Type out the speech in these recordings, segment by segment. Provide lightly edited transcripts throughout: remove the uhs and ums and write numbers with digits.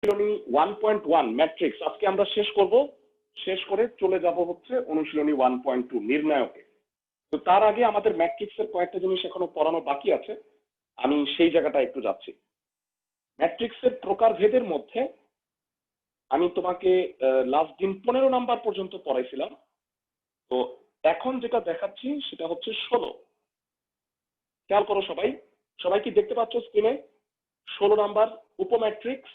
অনুশীলনী 1.1 ম্যাট্রিক্স আজকে আমরা শেষ করব। শেষ করে চলে যাব হচ্ছে অনুশীলনী 1.2 নির্ণায়কে। তো তার আগে আমাদের ম্যাট্রিক্সের কয়েকটা জিনিস এখনো পড়ানো বাকি আছে, আমি সেই জায়গাটা একটু যাচ্ছি। ম্যাট্রিক্সের প্রকারভেদের মধ্যে আমি তোমাকে লাস্ট দিন 15 নাম্বার পর্যন্ত পড়াইছিলাম। তো এখন যেটা দেখাচ্ছি সেটা হচ্ছে 16। খেয়াল করো সবাই, সবাই কি দেখতে পাচ্ছ স্ক্রিনে 16 নাম্বার উপম্যাট্রিক্স?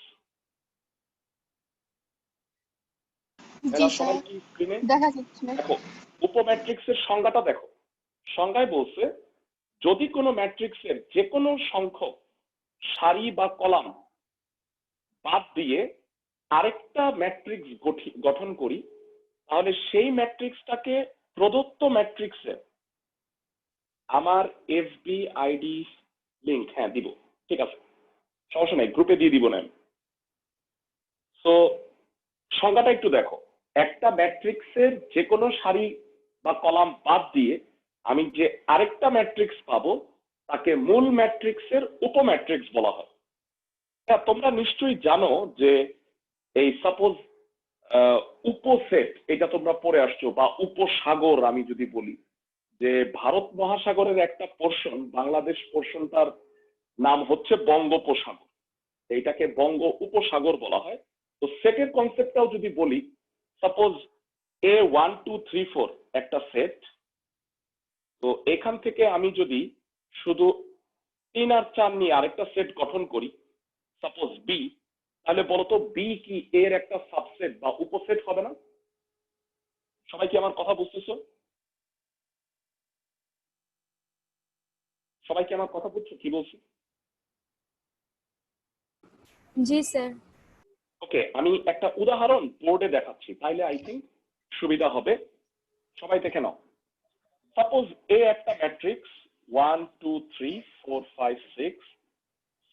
সবাই কি স্ক্রিনে দেখা যাচ্ছে? দেখো উপম্যাট্রিক্সের সংজ্ঞাটা দেখো। সংজ্ঞায় বলছে যদি কোনো ম্যাট্রিক্সের যে কোনো সংখ্যক সারি বা কলাম বাদ দিয়ে আরেকটা ম্যাট্রিক্স গঠন করি, তাহলে সেই ম্যাট্রিক্সটাকে প্রদত্ত ম্যাট্রিক্সের, আমার এফবি আইডি লিংক হ্যাঁ দিব, ঠিক আছে সমস্যা নাই, গ্রুপে দিয়ে দিব না। তো সংজ্ঞাটা একটু দেখো, একটা ম্যাট্রিক্সের যে কোনো সারি বা কলাম বাদ দিয়ে আমি যে আরেকটা ম্যাট্রিক্স পাবো তাকে মূল ম্যাট্রিক্সের উপম্যাট্রিক্স বলা হয়। হ্যাঁ, তোমরা নিশ্চয়ই জানো যে এই সাপোজ উপসেট, এটা তোমরা পড়ে আসছো, বা উপসাগর আমি যদি বলি যে ভারত মহাসাগরের একটা পোর্শন, বাংলাদেশ পোর্শনটার নাম হচ্ছে বঙ্গোপসাগর, এইটাকে বঙ্গ উপসাগর বলা হয়। তো সেটের কনসেপ্টটাও যদি বলি, সাপোজ A 1 2 3 4 একটা সেট, তো এখান থেকে আমি যদি শুধু 3 আর 4 নিয়ে আরেকটা সেট গঠন করি, সাপোজ বি, তাহলে বলতো বি কি এর একটা সাবসেট বা উপসেট হবে না? সবাই কি আমার কথা বুঝতেছো? সবাই কি আমার কথা বুঝছো কি বলছি? জি স্যার। ওকে, আমি একটা উদাহরণ বোর্ডে দেখাচ্ছি, তাইলে আই থিঙ্ক সুবিধা হবে। সবাই দেখে নাও। সাপোজ এ একটা ম্যাট্রিক্স 1 2 3 4 5 6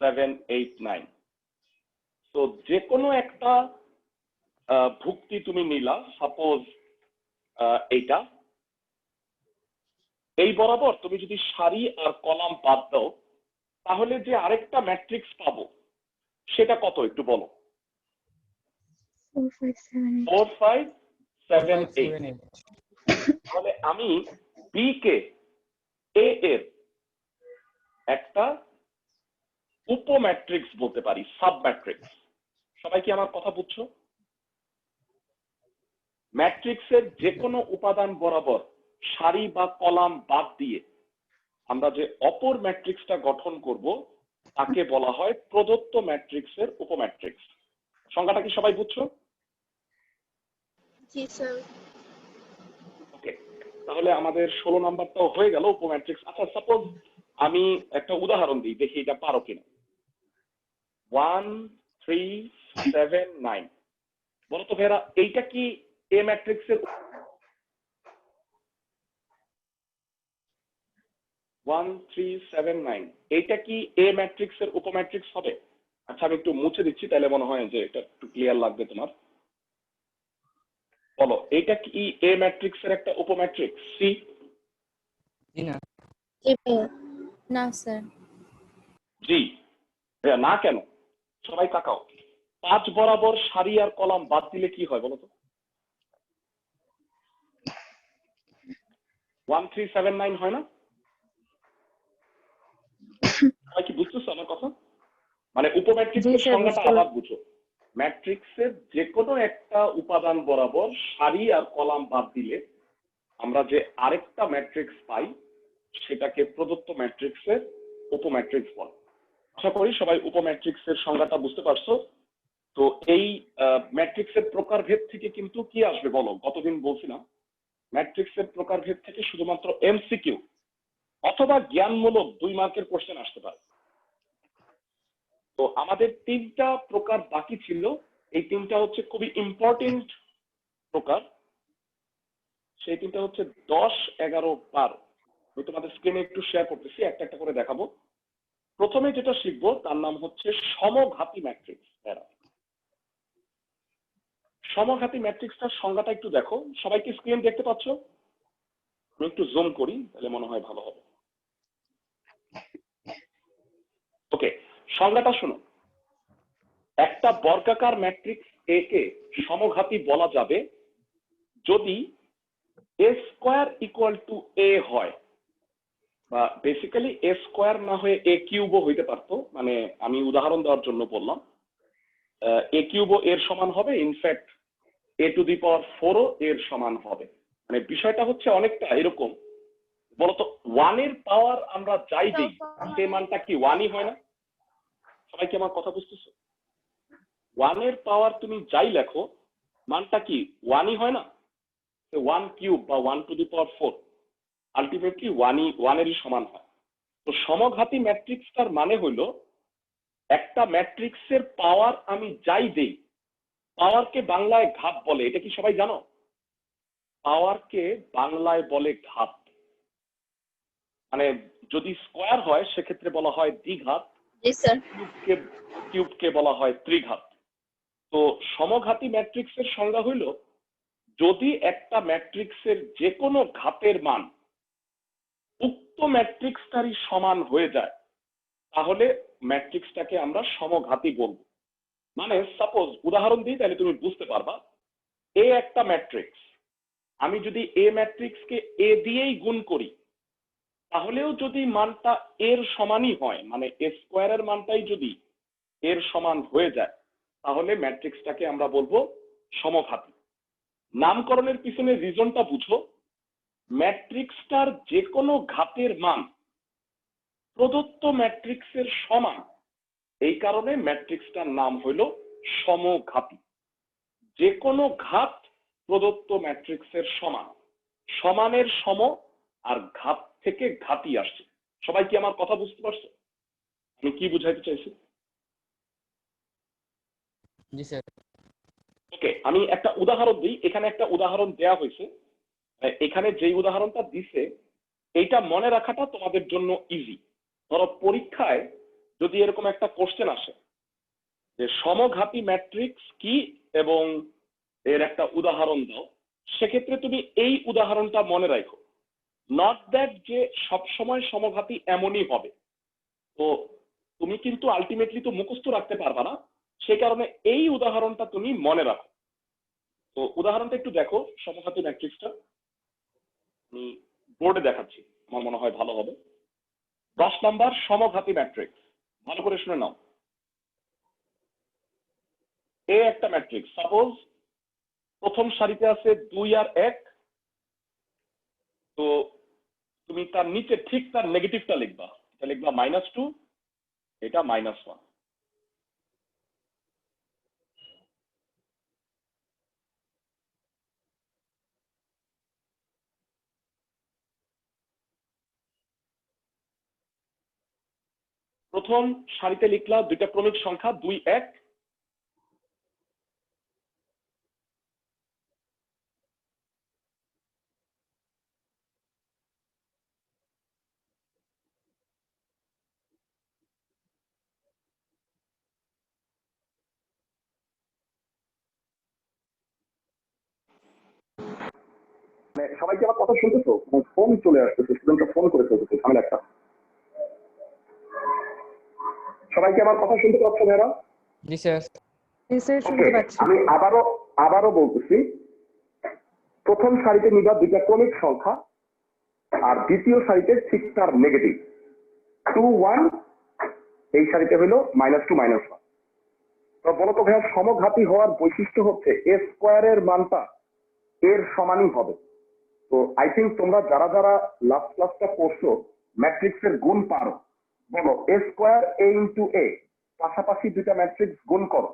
7 8 9। তো যে কোনো একটা ভুক্তি তুমি নিলা, সাপোজ এইটা, এই বরাবর তুমি যদি সারি আর কলাম বাদ দাও, তাহলে যে আরেকটা ম্যাট্রিক্স পাবো সেটা কত একটু বলো? 4 5 7 8। তাহলে আমি বি কে এ এর একটা উপম্যাট্রিক্স বলতে পারি, সাব ম্যাট্রিক্স। সবাই কি আমার কথা বুঝছো? ম্যাট্রিক্সের যে কোনো উপাদান বরাবর সারি বা কলাম বাদ দিয়ে আমরা যে অপর ম্যাট্রিক্সটা গঠন করব তাকে বলা হয় প্রদত্ত ম্যাট্রিক্সের উপম্যাট্রিক্স। সংজ্ঞাটা কি সবাই বুঝছো? জি স্যার। ওকে, তাহলে আমাদের 16 নাম্বারটাও হয়ে গেল উপম্যাট্রিক্স। আচ্ছা, সাপোজ আমি একটা উদাহরণ দিই, দেখি এটা পারো কিনা। 1 3 7 9, বলো তো ভেরা এইটা কি এ ম্যাট্রিক্সের? 1 3 7 9 এইটা কি এ ম্যাট্রিক্সের উপম্যাট্রিক্স হবে? আচ্ছা, আমি একটু মুছে দিচ্ছি, তাহলে মনে হয় যে এটা একটু ক্লিয়ার লাগবে তোমার। বলো, এইটা কি এ ম্যাট্রিক্সের একটা উপম্যাট্রিক্স? সি? না না স্যার। জি? না কেন? সবাই তাকাও, 5 বরাবর সারি আর কলাম বাদ দিলে কি হয় বলো তো? 1 3 7 9 হয় না? সবাই কি বুঝতেছো আমার কথা? মানে উপম্যাট্রিক্সের সংজ্ঞাটা আবার বুঝো। ম্যাট্রিক্সের যে কোনো একটা উপাদান বরাবর সারি আর কলাম বাদ দিলে আমরা যে আরেকটা ম্যাট্রিক্স পাই সেটাকে প্রদত্ত ম্যাট্রিক্সের উপম্যাট্রিক্স বলে। আশা করি সবাই উপম্যাট্রিক্সের সংজ্ঞাটা বুঝতে পারছো। তো এই ম্যাট্রিক্সের প্রকারভেদ থেকে কিন্তু কি আসবে বলো? গতদিন বলছিলাম ম্যাট্রিক্সের প্রকারভেদ থেকে শুধুমাত্র এমসিকিউ অথবা জ্ঞানমূলক 2 মার্কের কোশ্চেন আসতে পারে। তো আমাদের 3টা প্রকার বাকি ছিল, এই 3টা হচ্ছে খুবই ইম্পর্টেন্ট প্রকার। সেই 3টা হচ্ছে 10 11 12। আমি তোমাদের স্ক্রিনে একটু শেয়ার করতেছি, একটা একটা করে দেখাবো। প্রথমে যেটা শিখবো তার নাম হচ্ছে সমঘাতী ম্যাট্রিক্স। সমঘাতী ম্যাট্রিক্সটার সংজ্ঞাটা একটু দেখো। সবাই কি স্ক্রিন দেখতে পাচ্ছ? আমি একটু জুম করি, তাহলে মনে হয় ভালো হবে। ওকে, সংজ্ঞাটা শোনো। একটা বর্গাকার ম্যাট্রিক্স এ কে সমঘাতী বলা যাবে যদি এ স্কোয়ার ইকুয়াল টু এ হয়, বা বেসিক্যালি এ স্কোয়ার না হয়ে এ কিউবও হইতে পারতো, মানে আমি উদাহরণ দেওয়ার জন্য বললাম এ কিউবও এর সমান হবে, ইনফ্যাক্ট এ টু দি পাওয়ার 4ও এর সমান হবে। মানে বিষয়টা হচ্ছে অনেকটা এরকম, বলতো 1 এর পাওয়ার আমরা যাই দিই সে মানটা কি 1ই হয় না? সবাই কি আমার কথা বুঝতেছো? 1 এর পাওয়ার তুমি যাই লেখো মানটা কি 1ই হয় না? 1 কিউব বা 1 টু দি পাওয়ার 4 আলটিমেটলি 1 এরই সমান হয়। তো সমঘাতী ম্যাট্রিক্সটার মানে হলো একটা ম্যাট্রিক্সের পাওয়ার আমি যাই দেই, পাওয়ারকে বাংলায় ঘাত বলে, এটা কি সবাই জানো? পাওয়ারকে বাংলায় বলে ঘাত। মানে যদি স্কোয়ার হয় সেক্ষেত্রে বলা হয় দ্বিঘাত, জি স্যার। কিউবকে বলা হয় ত্রিঘাত। তো সমঘাতী ম্যাট্রিক্সের সংজ্ঞা হইল যদি একটা ম্যাট্রিক্সের যে কোনো ঘাতের মান উক্ত ম্যাট্রিক্সটারই সমান হয়ে যায় তাহলে ম্যাট্রিক্সটাকে আমরা সমঘাতী বলবো। মানে সাপোজ উদাহরণ দিই তাহলে তুমি বুঝতে পারবা, এ একটা ম্যাট্রিক্স, আমি যদি এ ম্যাট্রিক্সকে এ দিয়েই গুণ করি তাহলেও যদি মানটা এর সমানই হয়, মানে এ স্কোয়ারের মানটাই যদি এর সমান হয়ে যায় তাহলে ম্যাট্রিক্সটাকে আমরা বলবো সমঘাতী। নামকরণের পিছনে রিজনটা বুঝো, ম্যাট্রিক্সটার যে কোনো ঘাতের মান প্রদত্ত ম্যাট্রিক্সের সমান, এই কারণে ম্যাট্রিক্সটার নাম হইল সমঘাতী। যে কোনো ঘাত প্রদত্ত ম্যাট্রিক্সের সমান, সমানের সম আর ঘাত থেকে ঘাতই আসছে। সবাই কি আমার কথা বুঝতে পারছো আমি কি বুঝাইতে চাইছি? জি স্যার। ওকে, আমি একটা উদাহরণ দিই। এখানে একটা উদাহরণ দেয়া হয়েছে, এখানে যেই উদাহরণটা দিছে এইটা মনে রাখাটা তোমাদের জন্য ইজি। ধরো পরীক্ষায় যদি এরকম একটা কোশ্চেন আসে যে সমঘাতী ম্যাট্রিক্স কি এবং এর একটা উদাহরণ দাও, সেক্ষেত্রে তুমি এই উদাহরণটা মনে রাখো, নট দ্যাট যে সবসময় সমঘাতী এমনই হবে। তো তুমি কিন্তু আলটিমেটলি তো মুখস্থ রাখতে পারবা না, সে কারণে এই উদাহরণটা তুমি মনে রাখো। তো উদাহরণটা একটু দেখো, সমঘাতী ম্যাট্রিক্সটা আমি বোর্ডে দেখাচ্ছি, আমার মনে হয় ভালো হবে। 10 নাম্বার সমঘাতী ম্যাট্রিক্স, ভালো করে শুনে নাও। এ একটা ম্যাট্রিক্স, সাপোজ প্রথম সারিতে আছে 2 আর 1, তো তুমি তার নিচে ঠিক তার নেগেটিভটা লিখবা, এটা লিখবা -2, এটা -1। প্রথম সারিতে লিখলা দুইটা ক্রমিক সংখ্যা 2, 1, সবাইকে আমার কথা শুনতেছো? ফোন চলে আসতেছে, স্টুডেন্টরা ফোন করে ফেলতেছে, ঝামেলা একটা। সবাইকে আমার কথা শুনতে পাচ্ছ ভাইরা? জি স্যার। ওকে, আমি আবারও বলতেছি, প্রথম সারিতে নিবা দুইটা ক্রমিক সংখ্যা আর দ্বিতীয় সারিতে ঠিক তার নেগেটিভ 2, 1, এই সারিতে হলো -2, -1। তো বলতো ভাইয়া সমঘাতী হওয়ার বৈশিষ্ট্য হচ্ছে এ স্কোয়ারের মানটা এর সমানই হবে। তো আই থিঙ্ক তোমরা যারা যারা লাস্ট ক্লাসটা করছো ম্যাট্রিক্সের গুণ পারো, বলো এ স্কোয়ার এ ইন্টু এ, পাশাপাশি দুইটা ম্যাট্রিক্স গুণ করো।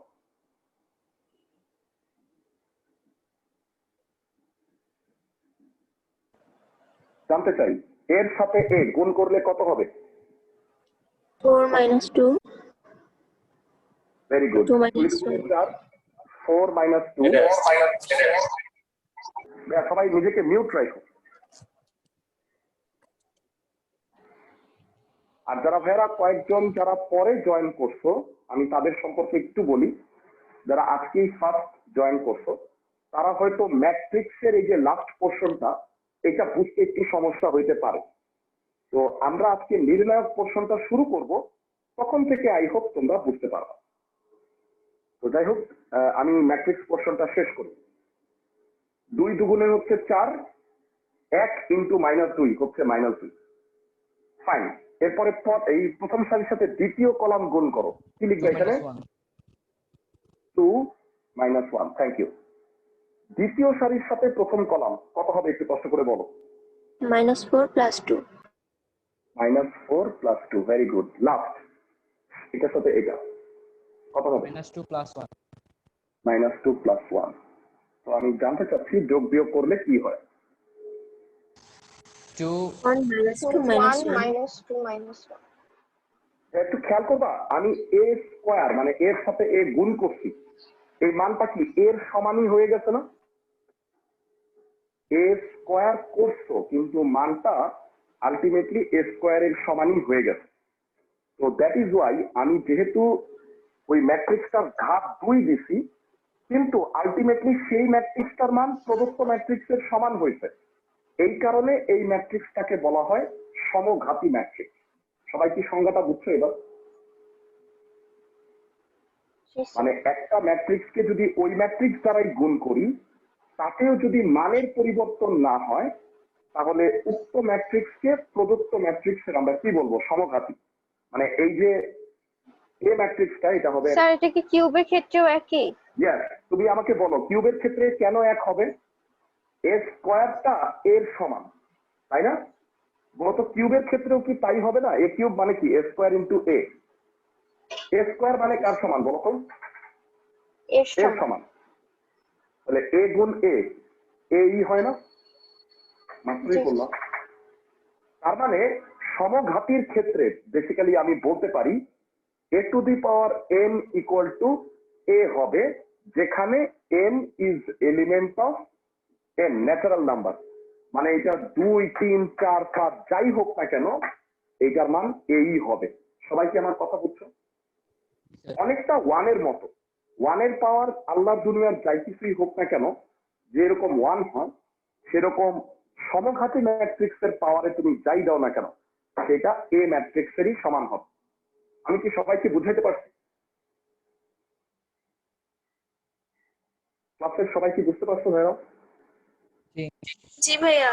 জানতে চাই এর সাথে এ গুণ করলে কত হবে? 4 - 2 ভেরি গুড। 2 - 2 4 - 2। সবাই নিজেকে মিউট রাখো। আর যারা ভাইরা কয়েকজন যারা পরে জয়েন করছো আমি তাদের সম্পর্কে একটু বলি। যারা আজকেই ফার্স্ট জয়েন করছো তারা হয়তো ম্যাট্রিক্সের এই যে লাস্ট পোর্শনটা এটা বুঝতে একটু সমস্যা হইতে পারে। তো আমরা আজকে নির্ণায়ক পোর্শনটা শুরু করব, তখন থেকে আই হোপ তোমরা বুঝতে পারবে। তো যাই হোক, আমি ম্যাট্রিক্স পোর্শনটা শেষ করি। 2 দুগুণে হচ্ছে 4, 1 ইন্টু -2 হচ্ছে -2। ফাইন। এরপরে এই প্রথম সারির সাথে দ্বিতীয় কলাম গুণ করো, কি লিখবে এখানে? 2 - 1। Thank you. দ্বিতীয় সারির সাথে প্রথম কলাম কত হবে একটু কষ্ট করে বলো। -4 + 2 -4 + 2। Very good. লাস্ট এটার সাথে এটা কত হবে? -2 + 1 -2 + 1। তো আমি জানতে চাচ্ছি যোগ বিয়োগ করলে কি হয়। 2 1 - 2 - 1 একটু খেয়াল করবা, আমি a স্কয়ার মানে এর সাথে a গুণ করছি, এই মানটা কি এর সমানই হয়ে গেছে না? a স্কয়ার করছো কিন্তু মানটা আলটিমেটলি a স্কয়ারের সমানই হয়ে গেছে। তো দ্যাট ইজ ওয়াই আমি যেহেতু ওই ম্যাট্রিক্সটার ঘাত 2 দিছি, কিন্তু আলটিমেটলি সেই ম্যাট্রিক্সটার মান প্রদত্ত ম্যাট্রিক্সের সমান হয়েছে। এই কারণে এই ম্যাট্রিক্সটাকে বলা হয় সমঘাতী ম্যাট্রিক্স। সবাই কি সংজ্ঞাটা বুঝছো এবার? মানে একটা ম্যাট্রিক্সকে যদি ওই ম্যাট্রিক্স দ্বারাই গুণ করি, তাতেও যদি মানের পরিবর্তন না হয়, তাহলে উক্ত ম্যাট্রিক্সকে প্রদত্ত ম্যাট্রিক্সের আমরা কি বলবো? সমঘাতী। মানে এই যে এ ম্যাট্রিক্সটা, এটা হবে। স্যার এটা কি কিউবের ক্ষেত্রেও একই? ইয়েস। তুমি আমাকে বলো কিউবের ক্ষেত্রে কেন এক হবে? এ স্কয়ারটা এর সমান, তাই না? বলতো কিউবের ক্ষেত্রেও কি তাই হবে না? এ কিউব মানে কি? এ স্কয়ার ইন্টু এ। এ স্কয়ার মানে কার সমান বলো তো? এর এর সমান। সমান। তাহলে এ গুণ এ এই হয় না? মাত্রই বললাম। তার মানে সমঘাতীর ক্ষেত্রে বেসিক্যালি আমি বলতে পারি a to the power n equal to a হবে, যেখানে n is element of n, natural number. মানে এটা 2 3 4 5 যাই হোক না কেন, এইটার মান এই হবে। সবাই কি আমার কথা বুঝছো? অনেকটা 1 এর মতো। 1 এর পাওয়ার আল্লাহর দুনিয়ার যাই কিছুই হোক না কেন, যেরকম 1 হয়, সেরকম সমঘাতী ম্যাট্রিক্সের পাওয়ারে তুমি যাই দাও না কেন, সেটা এ ম্যাট্রিক্সেরই সমান হবে। আমি কি সবাইকে বুঝাইতে পারছি? ক্লাসের সবাই কি বুঝতে পারছো ভাইয়া? জি ভাইয়া।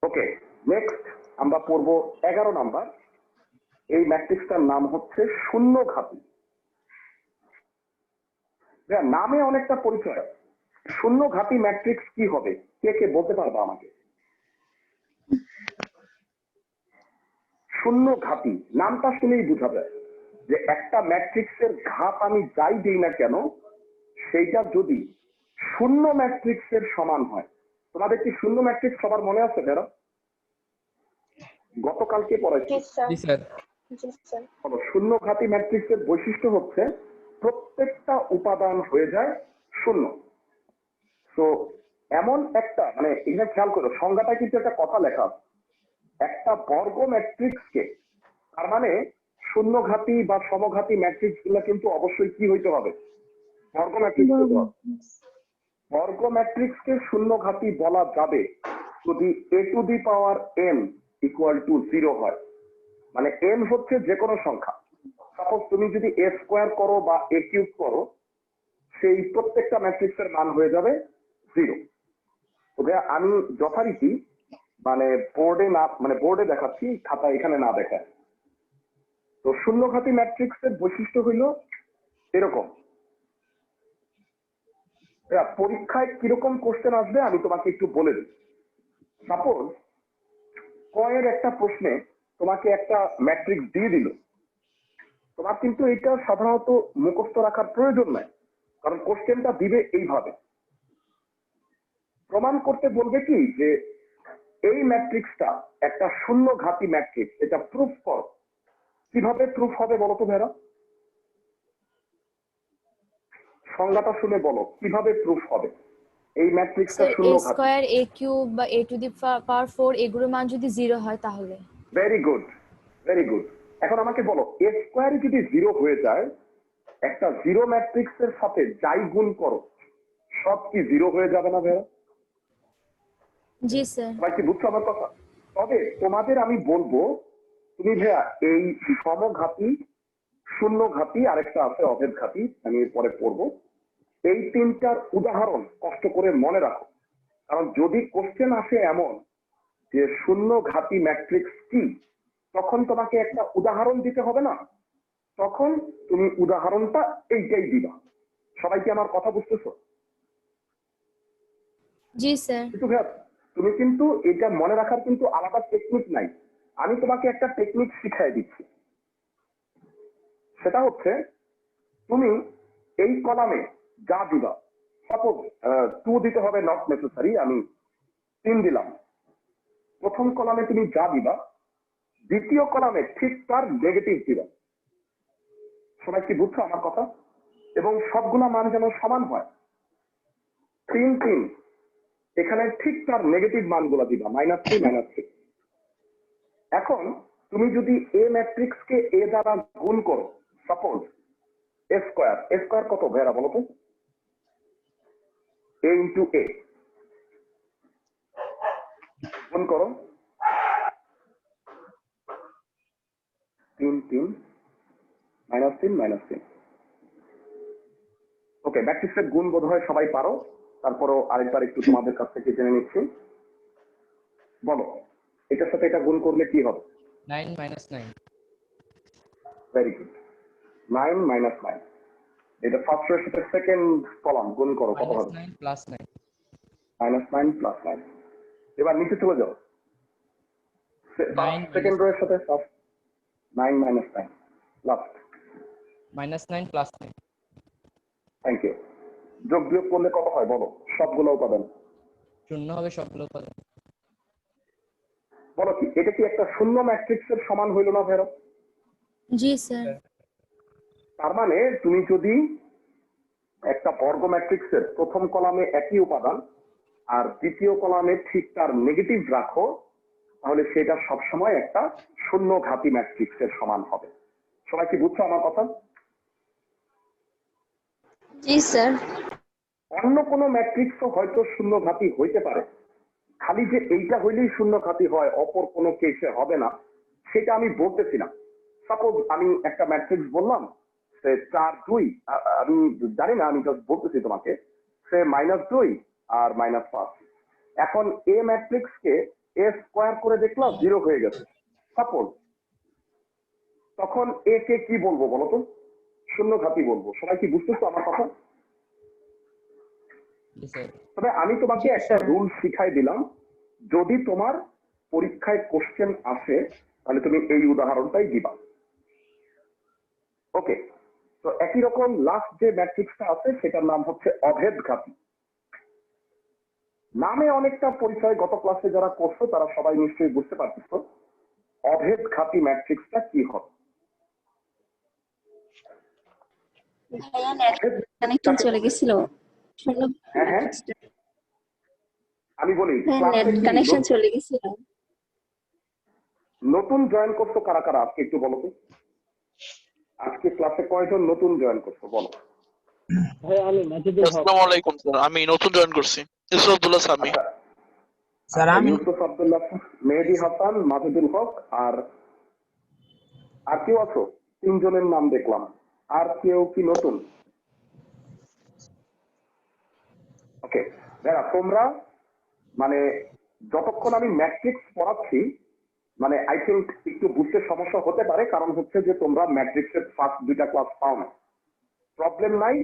ওকে, নেক্সট আমরা পড়বো 11 নাম্বার। এই ম্যাট্রিক্সটার নাম হচ্ছে শূন্যঘাতী। নামে অনেকটা পরিচয়। শূন্যঘাতী ম্যাট্রিক্স কি হবে? কে কে বলতে পারবা আমাকে? শূন্যঘাতী নামটা শুনেই বোঝা যায় যে একটা ম্যাট্রিক্সের ঘাত আমি যাই দিই না কেন, সেইটা যদি শূন্য ম্যাট্রিক্সের সমান হয়। তোমাদের কি শূন্য ম্যাট্রিক্স সবার মনে আছে যারা? গতকালকে পড়াইছি। জি স্যার। জি স্যার জি স্যার। শূন্যঘাতী ম্যাট্রিক্সের বৈশিষ্ট্য হচ্ছে প্রত্যেকটা উপাদান হয়ে যায় শূন্য। তো এমন একটা, মানে এখানে খেয়াল করো সংজ্ঞাটা কিন্তু একটা কথা লেখা আছে। একটা বর্গ ম্যাট্রিক্সকে, তার মানে শূন্যঘাতী বা সমঘাতী ম্যাট্রিক্স গুলো কিন্তু অবশ্যই কি হইতে হবে? বর্গ ম্যাট্রিক্স হতে হবে। বর্গ ম্যাট্রিক্সকে শূন্যঘাতী বলা যাবে যদি a to the power n equal to 0 হয়। মানে n হচ্ছে যে কোনো সংখ্যা। সাপোজ তুমি যদি a স্কয়ার করো বা a কিউব করো, সেই প্রত্যেকটা ম্যাট্রিক্সের মান হয়ে যাবে 0। তবে আমি যথারীতি মানে বোর্ডে দেখাচ্ছি, খাতা এখানে না দেখায়। তো শূন্যঘাতী ম্যাট্রিক্সের বৈশিষ্ট্য হইল এরকম। পরীক্ষায় কিরকম কোশ্চেন আসবে আমি তোমাকে একটু বলে দিই। সাপোজ কয়ের একটা প্রশ্নে তোমাকে একটা ম্যাট্রিক্স দিয়ে দিল, তোমার কিন্তু এটা সাধারণত মুখস্থ রাখার প্রয়োজন নাই, কারণ কোশ্চেনটা দিবে এইভাবে। প্রমাণ করতে বলবে কি যে এই ম্যাট্রিক্সটা একটা শূন্যঘাতী ম্যাট্রিক্স, এটা প্রুফ করো। কিভাবে প্রুফ হবে বলো তো ভেরা? সংজ্ঞাটা শুনে বলো কিভাবে প্রুফ হবে এই ম্যাট্রিক্সটা স্যার a শূন্যঘাতী। স্কয়ার a কিউব বা a টু দি পাওয়ার 4 এগুলোর মান যদি 0 হয় তাহলে? Very good, very good. এখন আমাকে বলো এ স্কয়ার যদি 0 হয়ে যায়, একটা 0 ম্যাট্রিক্সের সাথে যাই গুণ করো সব কি 0 হয়ে যাবে না ভেরা? জি স্যার। সবাই কি বুঝছো আমার কথা? তবে তোমাদের আমি বলবো, তুমি ভাইয়া এই সমঘাতী শূন্য ঘাতি, আরেকটা আছে অভেদ ঘাতি, আমি পরে পড়বো। এই তিনটার উদাহরণ কষ্ট করে মনে রাখো, কারণ যদি কোশ্চেন আসে এমন যে শূন্য ঘাতি ম্যাট্রিক্স কি, তখন তোমাকে একটা উদাহরণ দিতে হবে না, তখন তুমি উদাহরণটা এইটাই দিবা। সবাই কি আমার কথা বুঝতেছো? জি স্যার। কিন্তু ভাইয়া তুমি কিন্তু এটা মনে রাখার কিন্তু আলাদা টেকনিক নাই, আমি তোমাকে একটা টেকনিক শিখাই দিচ্ছি। সেটা হচ্ছে তুমি এই কলামে যা দিবা, সাপোজ 2 দিতে হবে, নট নেসেসারি, আমি 3 দিলাম। প্রথম কলামে তুমি যা দিবা, দ্বিতীয় কলামে ঠিক তার নেগেটিভ দিবা। সবাই কি বুঝছো আমার কথা? এবং সবগুলা মান যেন সমান হয়। 3 3, এখানে ঠিক তার নেগেটিভ মানগুলো দিবা, -3 -3। এখন তুমি যদি এ ম্যাট্রিক্স কে এ দ্বারা গুণ করো, সাপোজ এ স্কয়ার কত ভাইয়া বলো তো? এ ইন্টু এ গুণ করো, 3 3 -3 -3। ওকে, ম্যাট্রিক্সের গুণ বোধ হয় সবাই পারো, তারপরও আরেকবার একটু তোমাদের কাছ থেকে জেনে নিচ্ছি। বলো এটার সাথে এটা গুণ করলে কি হবে? 9 minus 9. Very good, 9 -9। এটা ফার্স্ট রোর সাথে সেকেন্ড কলাম গুণ করো, কত Minus হবে? 9 plus 9. -9 + 9। এবার নিচে চলে যাও, 9 সেকেন্ড minus রোর সাথে first 9 - 9 last. -9 plus 9. Thank you. যোগ বিয়োগ করলে কত হয় বলো, সবগুলো উপাদান? শূন্য হবে সবগুলো উপাদান। বলো কি এটা কি একটা শূন্য ম্যাট্রিক্সের সমান হইল না ভেরো? জি স্যার। তার মানে তুমি যদি একটা বর্গ ম্যাট্রিক্সের প্রথম কলামে একই উপাদান আর দ্বিতীয় কলামে ঠিক তার নেগেটিভ রাখো, তাহলে সেটা সবসময় একটা শূন্য ঘাতি ম্যাট্রিক্সের সমান হবে। সবাই কি বুঝছো আমার কথা? জি স্যার। অন্য কোনো ম্যাট্রিক্সও হয়তো শূন্য ঘাতি হইতে পারে, খালি যে এইটা হইলেই শূন্য ঘাতি হয় অপর কোনো কেসে হবে না সেটা আমি বলতেছি না। সাপোজ আমি একটা ম্যাট্রিক্স বললাম সে 4 2, আমি জানি না, আমি জাস্ট বলতেছি তোমাকে, সে -2 আর -5। এখন এ ম্যাট্রিক্স কে এ স্কয়ার করে দেখলাম 0 হয়ে গেছে সাপোজ, তখন এ কে কি বলবো বলো তো? শূন্য ঘাতি বলবো। সবাই কি বুঝতেছো আমার কথা? জি স্যার। তবে আমি তোমাকে একটা রুল শিখাই দিলাম, যদি তোমার পরীক্ষায় কোশ্চেন আসে তাহলে তুমি এই উদাহরণটাই দিবা। ওকে, তো একই রকম লাস্ট যে ম্যাট্রিক্সটা আছে সেটার নাম হচ্ছে অভেদ ঘাতি। নামে অনেকটা পরিচয়, গত ক্লাসে যারা করছো তারা সবাই নিশ্চয়ই বুঝতে পারতেছো অভেদ ঘাতি ম্যাট্রিক্সটা কি হবে। ভাইয়া নেট কানেকশন চলে গেছিল। হ্যাঁ হ্যাঁ, আমি বলি হ্যাঁ, ক্লাসে নেট কি কানেকশন চলে গেছিল। নতুন জয়েন করছো কারা কারা আজকে একটু বলো তো? আজকে ক্লাসে কয়জন নতুন জয়েন করছো বলো? আসসালামু আলাইকুম স্যার, আমি নতুন জয়েন করছি। ইউসুফ আব্দুল্লাহ সামি। আচ্ছা স্যার আমি ইউসুফ আব্দুল্লাহ, মেহেদি হাসান, মাজিদুল হক, আর কেউ আছো? 3 জনের নাম দেখলাম। আর কেউ কি নতুন? ওকে, দেখো তোমরা মানে যতক্ষণ আমি ম্যাট্রিক্স পড়াচ্ছি, মানে আই থিঙ্ক একটু বুঝতে সমস্যা হতে পারে, কারণ হচ্ছে যে তোমরা ম্যাট্রিক্সের ফার্স্ট 2টা ক্লাস পাও না। প্রবলেম নাই,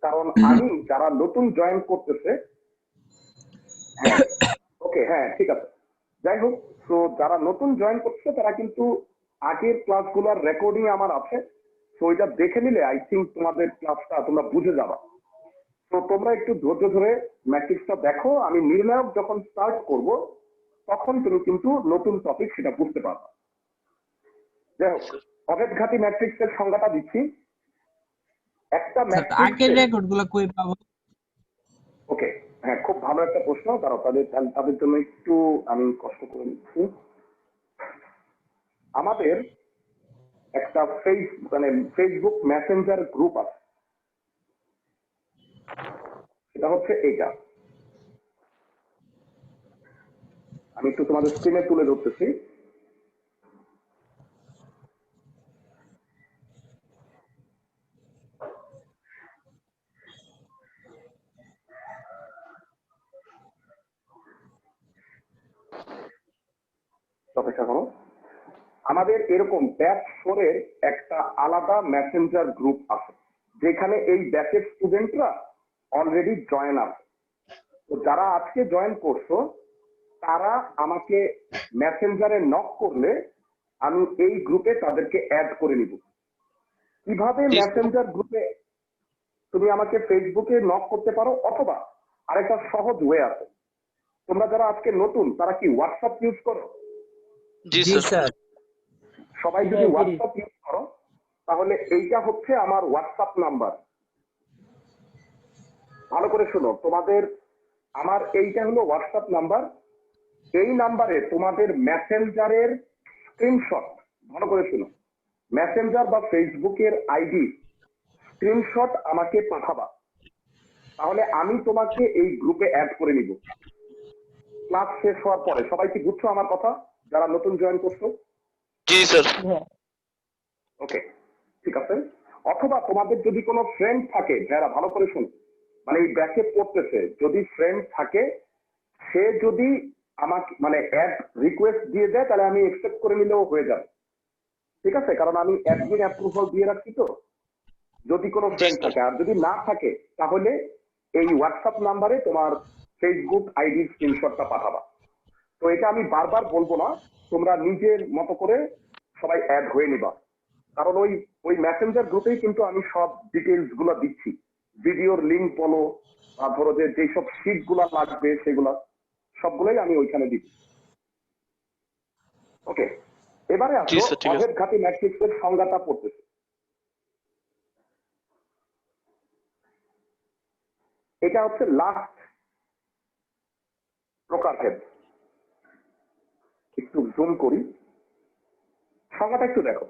কারণ আমি যারা নতুন জয়েন করতেছে, হ্যাঁ ওকে হ্যাঁ ঠিক আছে, যাই হোক, তো যারা নতুন জয়েন করছে তারা কিন্তু আগের ক্লাসগুলোর রেকর্ডিং আমার আছে, তো ওইটা দেখে নিলে আই থিঙ্ক তোমাদের ক্লাসটা তোমরা বুঝে যাবা। তো তোমরা একটু ধৈর্য ধরে ম্যাট্রিক্সটা দেখো, আমি নির্ণায়ক যখন স্টার্ট করব তখন তুমি কিন্তু নতুন টপিক সেটা বুঝতে পারবে। যাই হোক, অভেদ ঘাতি ম্যাট্রিক্সের সংজ্ঞাটা দিচ্ছি। একটা আগের ম্যাট্রিক্স, রেকর্ড গুলো কই পাবো? ওকে হ্যাঁ, খুব ভালো একটা প্রশ্ন, কারণ তাদের জন্য একটু আমি কষ্ট করে নিচ্ছি। আমাদের একটা ফেসবুক মেসেঞ্জার গ্রুপ আছে, সেটা হচ্ছে এইটা, আমি একটু তোমাদের স্ক্রিনে তুলে ধরতেছি। অপেক্ষা করো। আমাদের এরকম ব্যাচ 4 এর একটা আলাদা মেসেঞ্জার গ্রুপ আছে, যেখানে এই ব্যাচের স্টুডেন্টরা অলরেডি জয়েন আছে। তো যারা আজকে জয়েন করছো তারা আমাকে মেসেঞ্জারে নক করলে আমি এই গ্রুপে তাদেরকে অ্যাড করে নিব। কিভাবে মেসেঞ্জার গ্রুপে? তুমি আমাকে ফেসবুকে নক করতে পারো, অথবা আরেকটা সহজ ওয়ে আছে। তোমরা যারা আজকে নতুন তারা কি হোয়াটসঅ্যাপ ইউজ করো? জি জি স্যার। স্যার। সবাই যদি হোয়াটসঅ্যাপ ইউজ করো তাহলে এইটা হচ্ছে আমার হোয়াটসঅ্যাপ নাম্বার। ভালো করে শোনো, তোমাদের আমার এইটা হলো হোয়াটসঅ্যাপ নাম্বার। এই নাম্বারে তোমাদের মেসেঞ্জারের স্ক্রিনশট, ভালো করে শোনো, মেসেঞ্জার বা ফেসবুকের আইডি স্ক্রিনশট আমাকে পাঠাবা, তাহলে আমি তোমাকে এই গ্রুপে অ্যাড করে নিব ক্লাস শেষ হওয়ার পরে। সবাই কি বুঝছো আমার কথা যারা নতুন জয়েন করছো? জি স্যার। ওকে, ঠিক আছে। অথবা তোমাদের যদি কোনো ফ্রেন্ড থাকে, যারা ভালো করে শুনো, মানে এই ব্যাচে পড়তেছে, যদি ফ্রেন্ড থাকে সে যদি আমাকে মানে অ্যাড রিকোয়েস্ট দিয়ে দেয় তাহলে আমি একসেপ্ট করে নিলেও হয়ে যাবে, ঠিক আছে? কারণ আমি অ্যাডমিন অ্যাপ্রুভাল দিয়ে রাখছি। তো যদি কোনো ফ্রেন্ড থাকে, আর যদি না থাকে তাহলে এই হোয়াটসঅ্যাপ নাম্বারে তোমার ফেসবুক আইডির স্ক্রিনশটটা পাঠাবা। তো এটা আমি বারবার বলবো না, তোমরা নিজের মতো করে সবাই অ্যাড হয়ে নিবা। কারণ ওই মেসেঞ্জার গ্রুপেই কিন্তু আমি সব ডিটেলস গুলো দিচ্ছি, ভিডিওর লিঙ্ক বলো বা ধরো যে যেসব শিট গুলা লাগবে সেগুলা সবগুলোই আমি ওইখানে দিচ্ছি। ওকে, এবারে জি আসো স্যার, ঠিক আছে। অভেদ ঘাতী ম্যাট্রিক্সের সংজ্ঞাটা পড়তেছে। এটা হচ্ছে লাস্ট প্রকারভেদ। একটু জুম করি, সংজ্ঞাটা একটু দেখো।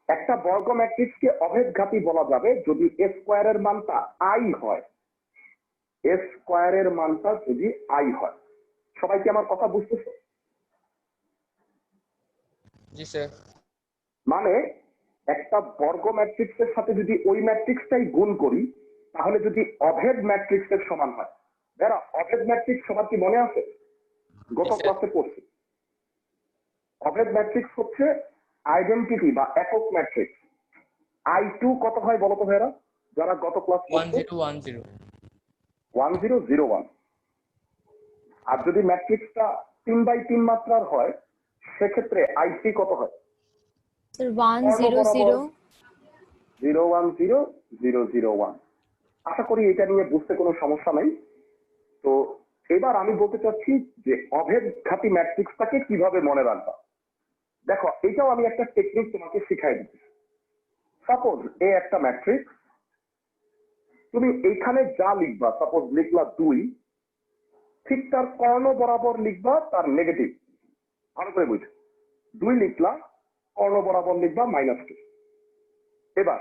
একটা বর্গ ম্যাট্রিক্সকে অভেদঘাতী বলা যাবে যদি এ স্কোয়ারের মানটা আই হয়। এ স্কোয়ারের মানটা যদি আই হয়। সবাই কি আমার কথা বুঝতেছো? জি স্যার। মানে একটা বর্গ ম্যাট্রিক্সের সাথে যদি ওই ম্যাট্রিক্সটাই গুণ করি তাহলে যদি অভেদ ম্যাট্রিক্সের সমান হয়। যারা অভেদ ম্যাট্রিক্স সবার কি মনে আছে? গত ক্লাসে পড়ছি। অভেদ ম্যাট্রিক্স হচ্ছে আইডেন্টিটি বা একক ম্যাট্রিক্স। I2 কত হয় বলো তো ভাইরা, যারা গত ক্লাস 1010 1001। আর যদি ম্যাট্রিক্সটা 3x3 মাত্রার হয় সেক্ষেত্রে I3 কত হয়? স্যার 100 010 001। আশা করি এটা নিয়ে বুঝতে কোনো সমস্যা নাই। তো এবার আমি বলতে চাচ্ছি যে অভেদ ঘাতী ম্যাট্রিক্সটাকে কিভাবে মনে রাখবা। দেখো, এটাও আমি একটা টেকনিক তোমাকে শিখাই দিচ্ছি। সাপোজ এ একটা ম্যাট্রিক্স, তুমি এইখানে যা লিখবা, সাপোজ লিখলা 2, ঠিক তার কর্ণ বরাবর লিখবা তার নেগেটিভ। ভালো করে বুঝো, 2 লিখলা, কর্ণ বরাবর লিখবা -2। এবার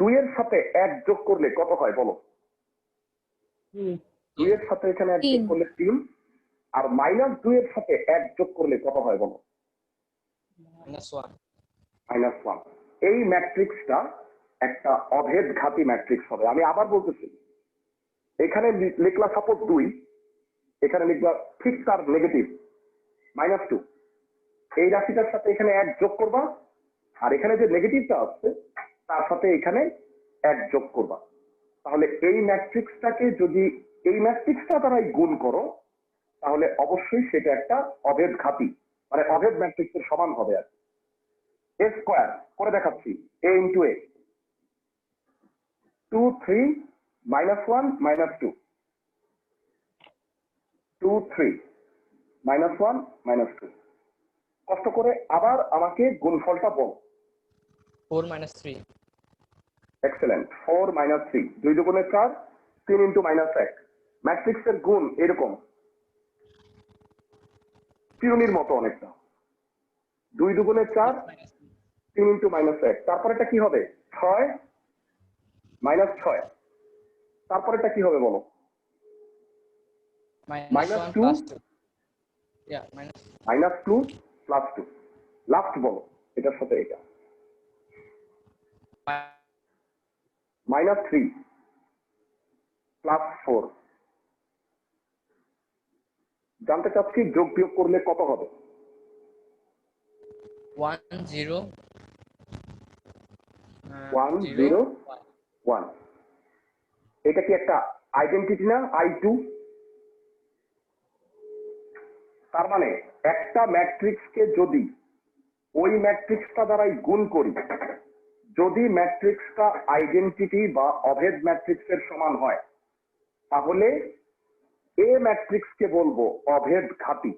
2 এর সাথে 1 যোগ করলে কত হয় বলো? 2 এর সাথে এখানে 1 যোগ করলে 3, আর -2 এর সাথে 1 যোগ করলে কত হয় বলো? -1। -1। এই ম্যাট্রিক্সটা একটা অভেদ ঘাতী ম্যাট্রিক্স হবে। আমি আবার বলতেছি, এখানে লিখলা সাপোজ 2, এখানে লিখবা ঠিক তার নেগেটিভ -2। এই রাশিটার সাথে এখানে 1 যোগ করবা, আর এখানে যে নেগেটিভটা আসছে তার সাথে এখানে 1 যোগ করবা। তাহলে এই ম্যাট্রিক্সটাকে যদি এই ম্যাট্রিক্সটা দ্বারাই গুণ করো তাহলে অবশ্যই সেটা একটা অভেদ ঘাতী, মানে অভেদ ম্যাট্রিক্সের সমান হবে। আর এ স্কোয়ার করে দেখাচ্ছি, a ইন্টু a, 2 3 -1 -2, 2 3 -1 -2। কষ্ট করে আবার আমাকে গুণফলটা বল। 4 - 3। এক্সেলেন্ট। 4 - 3, 2 দুগুণে 4, 3 ইন্টু -1। ম্যাট্রিক্সের গুণ এরকম চিরুনির মতো অনেকটা। 2 দুগুণে 4, 3 ইন্টু -1। তারপরেটা কি হবে? 6 -6। তারপরেটা কি হবে বলো? -1 2 + 2। ইয়া -2 + 2। লাস্ট বলো এটার সাথে এটা। -3 + 4। জানতে চাচ্ছি যোগ বিয়োগ করলে কত হবে? 1 0 1 0 1 এটা কি একটা আইডেন্টিটি না I2? তার মানে একটা ম্যাট্রিক্সকে যদি ওই ম্যাট্রিক্সটা দ্বারাই গুণ করি, যদি ম্যাট্রিক্সটা আইডেন্টিটি বা অভেদ ম্যাট্রিক্সের সমান হয়, তাহলে এ ম্যাট্রিক্সকে বলবো অভেদ ঘাতি।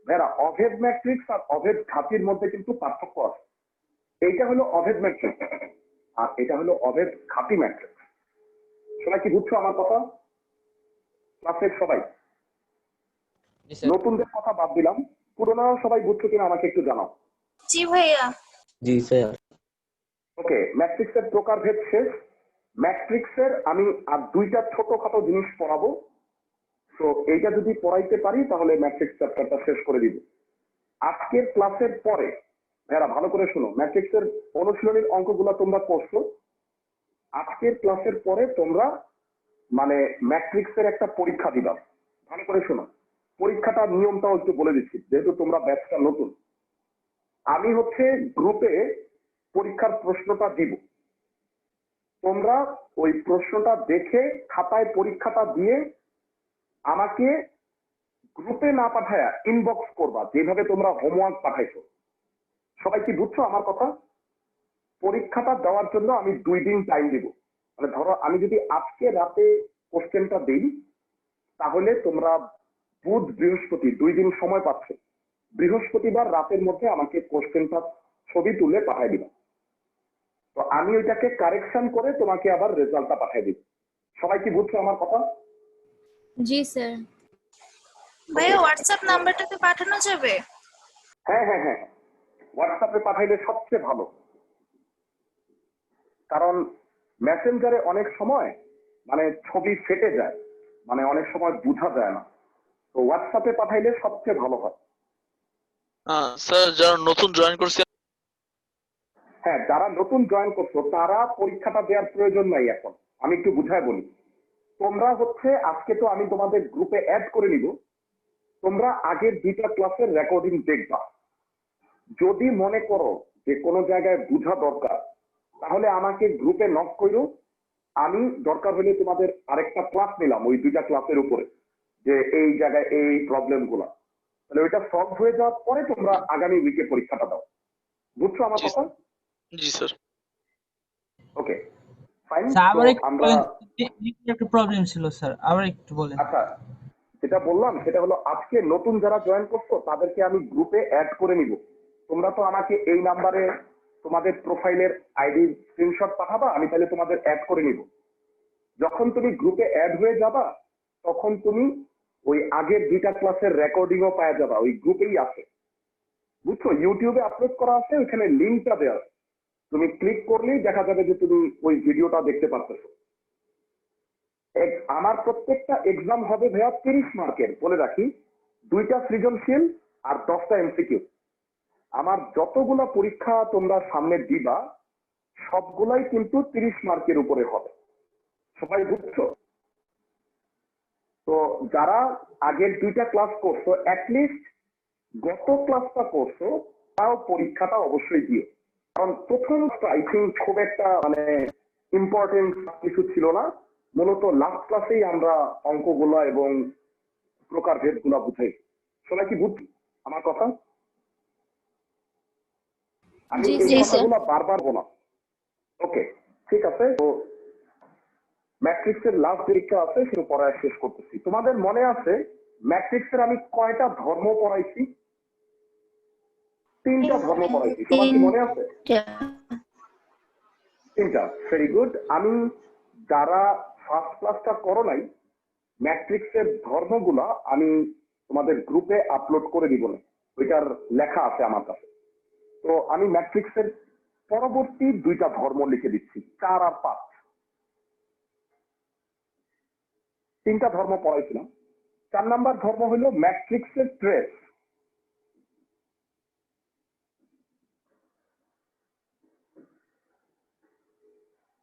ভাইরা, অভেদ ম্যাট্রিক্স আর অভেদ ঘাতির মধ্যে কিন্তু পার্থক্য আছে। এইটা হলো অভেদ ম্যাট্রিক্স আর এটা হলো অভেদ ঘাতি ম্যাট্রিক্স। সবাই কি বুঝছো আমার কথা? ক্লাসের সবাই? জি স্যার। নতুনদের কথা বাদ দিলাম, পুরোনো সবাই বুঝছো কিনা আমাকে একটু জানাও। জি ভাইয়া। জি স্যার। ওকে, ম্যাট্রিক্সের প্রকারভেদ শেষ। ম্যাট্রিক্সের আমি আর দুইটা ছোটখাটো জিনিস পড়াবো। তো এইটা যদি পড়াইতে পারি তাহলে ম্যাট্রিক্স চ্যাপ্টারটা শেষ করে দিব। আজকের ক্লাসের পরে ভাইরা ভালো করে শোনো, ম্যাট্রিক্সের অনুশীলনীর অঙ্কগুলো তোমরা করছো। আজকের ক্লাসের পরে তোমরা মানে ম্যাট্রিক্সের একটা পরীক্ষা দিবা। ভালো করে শোনো, পরীক্ষাটার নিয়মটাও একটু বলে দিচ্ছি, যেহেতু তোমরা ব্যাচটা নতুন। আমি হচ্ছে গ্রুপে পরীক্ষার প্রশ্নটা দিব, তোমরা ওই প্রশ্নটা দেখে খাতায় পরীক্ষাটা দিয়ে আমাকে গ্রুপে না পাঠায়া ইনবক্স করবা, যেভাবে তোমরা হোমওয়ার্ক পাঠাইছো। সবাই কি বুঝছো আমার কথা? পরীক্ষাটা দেওয়ার জন্য আমি 2 দিন টাইম দিব। মানে ধরো আমি যদি আজকে রাতে কোশ্চেনটা দিই, তাহলে তোমরা বুধ বৃহস্পতি 2 দিন সময় পাচ্ছ। বৃহস্পতিবার রাতের মধ্যে আমাকে কোশ্চেনটা ছবি তুলে পাঠিয়ে দিবা। তো আমি ওইটাকে কারেকশন করে তোমাকে আবার রেজাল্টটা পাঠিয়ে দিব। সবাই কি বুঝছো আমার কথা? জি স্যার। ভাইয়া হোয়াটসঅ্যাপ নাম্বারটাতে পাঠানো যাবে? হ্যাঁ হ্যাঁ হ্যাঁ, হোয়াটসঅ্যাপে পাঠাইলে সবচেয়ে ভালো, কারণ মেসেঞ্জারে অনেক সময় মানে ছবি ফেটে যায়, মানে অনেক সময় বোঝা যায় না। তো হোয়াটসঅ্যাপে পাঠাইলে সবচেয়ে ভালো হয়। স্যার যারা নতুন জয়েন করছে হ্যাঁ, যারা নতুন জয়েন করছো তারা পরীক্ষাটা দেওয়ার প্রয়োজন নাই এখন। আমি একটু বুঝায় বলি, তোমরা হচ্ছে আজকে তো আমি তোমাদের গ্রুপে অ্যাড করে নিব, তোমরা আগের 2টা ক্লাসের রেকর্ডিং দেখবা। যদি মনে করো যে কোনো জায়গায় বোঝা দরকার, তাহলে আমাকে গ্রুপে নক করো। আমি দরকার হলে তোমাদের আরেকটা ক্লাস নিলাম ওই 2টা ক্লাসের উপরে, যে এই জায়গায় এই প্রবলেম গুলা, তাহলে ওইটা সলভ হয়ে যাওয়ার পরে তোমরা আগামী উইকে পরীক্ষাটা দাও। বুঝছো আমার কথা? জি স্যার। Okay fine. স্যার আবার একটু আমরা একটা প্রবলেম ছিল স্যার, আবার একটু বলেন। আচ্ছা, যেটা বললাম সেটা হলো আজকে নতুন যারা জয়েন করছো তাদেরকে আমি গ্রুপে অ্যাড করে নিব। তোমরা তো আমাকে এই নাম্বারে তোমাদের প্রোফাইলের আইডি স্ক্রিনশট পাঠাবা, আমি তাহলে তোমাদের অ্যাড করে নিব। যখন তুমি গ্রুপে অ্যাড হয়ে যাবা তখন তুমি ওই আগের 2টা ক্লাসের রেকর্ডিংও পাওয়া যাবা, ওই গ্রুপেই আছে। বুঝছো, ইউটিউবে আপলোড করা আছে, ওখানে লিঙ্কটা দেওয়া আছে, তুমি ক্লিক করলেই দেখা যাবে যে তুমি ওই ভিডিওটা দেখতে পারতেছো। আমার প্রত্যেকটা এক্সাম হবে ভাইয়া 30 মার্কের, বলে রাখি। 2টা সৃজনশীল আর 10টা এমসিকিউ। আমার যতগুলা পরীক্ষা তোমরা সামনে দিবা সবগুলাই কিন্তু 30 মার্কের উপরে হবে। সবাই বুঝছো? তো যারা আগের 2টা ক্লাস করছো, অ্যাটলিস্ট গত ক্লাসটা করছো, তাও পরীক্ষাটা অবশ্যই দিও। কারণ প্রথম আই থিঙ্ক খুব একটা মানে ইম্পর্টেন্ট কিছু ছিল না, মূলত লাস্ট ক্লাসেই আমরা অঙ্কগুলা এবং প্রকারভেদ গুলা বুঝাই। সবাই কি বুঝছি আমার কথা? আমি এই কথাগুলো বারবার বলা। ওকে ঠিক আছে। তো ম্যাট্রিক্সের লাস্ট পরীক্ষা আছে, সেটা পড়ায় শেষ করতেছি। তোমাদের মনে আছে ম্যাট্রিক্সের আমি কয়টা ধর্ম পড়াইছি? 3টা ধর্ম পড়াইছি। সবার কি মনে আছে? 3টা। Very good. আমি যারা ফার্স্ট ক্লাসটা করো নাই, ম্যাট্রিক্সের ধর্মগুলা আমি তোমাদের গ্রুপে আপলোড করে দিব না, ওইটার লেখা আছে আমার কাছে। তো আমি ম্যাট্রিক্সের পরবর্তী 2টা ধর্ম লিখে দিচ্ছি, 4 আর 5। 3টা ধর্ম পড়াইছিলাম। 4 নাম্বার ধর্ম হলো ম্যাট্রিক্সের ট্রেস।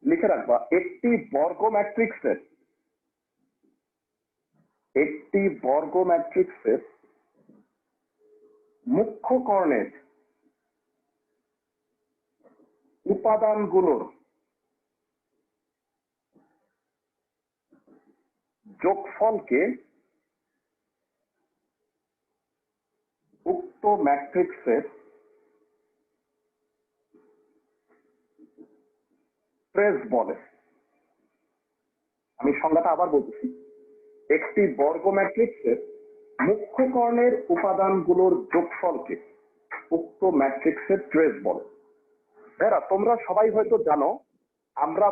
লিখে রাখবা, একটি বর্গ ম্যাট্রিক্সের মুখ্য কর্ণের উপাদানগুলোর যোগফলকে উক্ত ম্যাট্রিক্সের ট্রেস বলে। আমি সংজ্ঞাটা আবার বলতেছি, একটি বর্গ ম্যাট্রিক্সের মুখ্য কর্ণের উপাদানগুলোর যোগফলকে উক্ত ম্যাট্রিক্সের ট্রেস বলে। এরা তোমরা সবাই হয়তো জানো, আমরা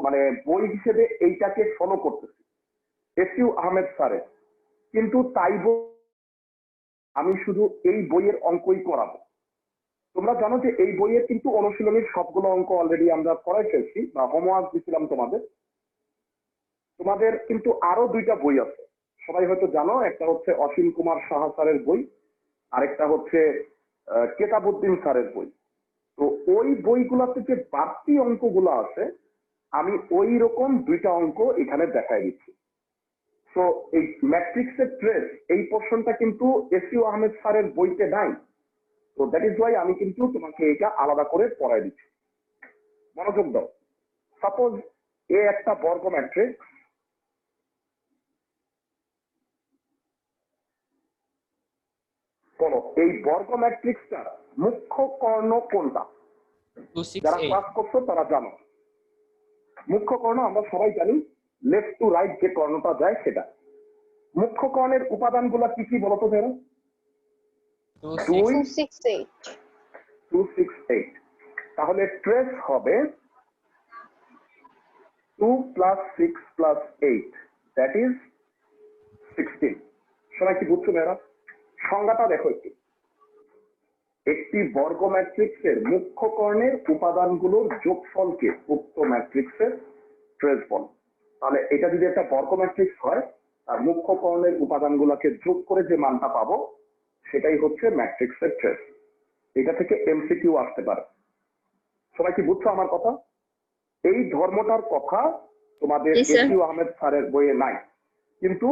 মানে বই হিসেবে এইটাকে ফলো করতেছি এসইউ আহমেদ স্যারের, কিন্তু তাই আমি শুধু এই বইয়ের অঙ্কই করাবো। তোমরা জানো যে এই বইয়ের কিন্তু অনুশীলনীর সবগুলো অঙ্ক অলরেডি আমরা করাই ফেলছি বা হোমওয়ার্ক দিয়েছিলাম তোমাদের। তোমাদের কিন্তু আরো দুইটা বই আছে, সবাই হয়তো জানো, একটা হচ্ছে অসীম কুমার সাহা স্যারের বই, আরেকটা হচ্ছে কেতাবউদ্দিন স্যারের বই। তো ওই বইগুলোতে যে বাড়তি অঙ্কগুলো আছে, আমি ওই রকম দুইটা অঙ্ক এখানে দেখাই দিচ্ছি। তো এই ম্যাট্রিক্সের ট্রেস এই পোর্শনটা কিন্তু এসইউ আহমেদ স্যারের বইতে নাই। তো দ্যাট ইজ ওয়াই আমি কিন্তু তোমাকে এটা আলাদা করে পড়াই দিচ্ছি। মনোযোগ দাও। সাপোজ এ একটা বর্গ ম্যাট্রিক্স, বলো এই বর্গ ম্যাট্রিক্সটার মুখ্য কর্ণ কোনটা? 2 6 যারা 8 ক্লাস করছো তারা জানো, মুখ্য কর্ণ আমরা সবাই জানি, লেফট টু রাইট যে কর্ণটা যায় সেটা। মুখ্য কর্ণের উপাদানগুলো কি কি বলতো ধরো? 2 2 6 268 2 6 8। তাহলে ট্রেস হবে 2 + 6 + 8, দ্যাট ইজ 16। সবাই কি বুঝছো মেয়েরা? সংজ্ঞাটা দেখো একটু। একটি বর্গ ম্যাট্রিক্সের মুখ্য কর্ণের উপাদানগুলোর যোগফলকে উক্ত ম্যাট্রিক্সের ট্রেস বলে। তাহলে এটা যদি একটা বর্গ ম্যাট্রিক্স হয়, আর মুখ্য কর্ণের উপাদানগুলোকে যোগ করে যে মানটা পাবো সেটাই হচ্ছে ম্যাট্রিক্সের ট্রেস। এটা থেকে এমসিকিউ আসতে পারে। সবাই কি বুঝছো আমার কথা? এই ধর্মটার কথা তোমাদের এসইউ আহমেদ স্যারের বইয়ে নাই, কিন্তু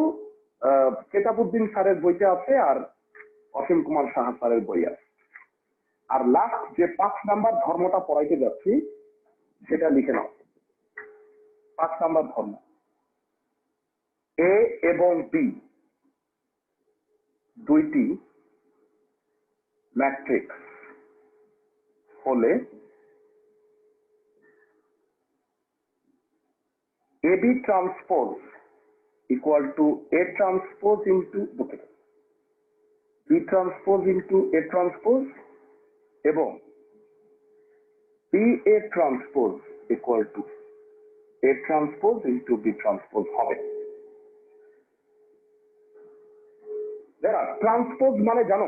কেতাবউদ্দিন স্যারের বইতে আছে আর অসীম কুমার সাহা স্যারের বই আছে। আর লাস্ট যে 5 নাম্বার ধর্মটা পড়াইতে যাচ্ছি সেটা লিখে নাও। 5 নাম্বার ধর্ম, এ এবং বি দুইটি ম্যাট্রিক্স হলে AB transpose equal to A transpose into B transpose into A transpose এবং BA transpose equal to A transpose into B transpose হবে। যারা ট্রান্সপোজ মানে জানো,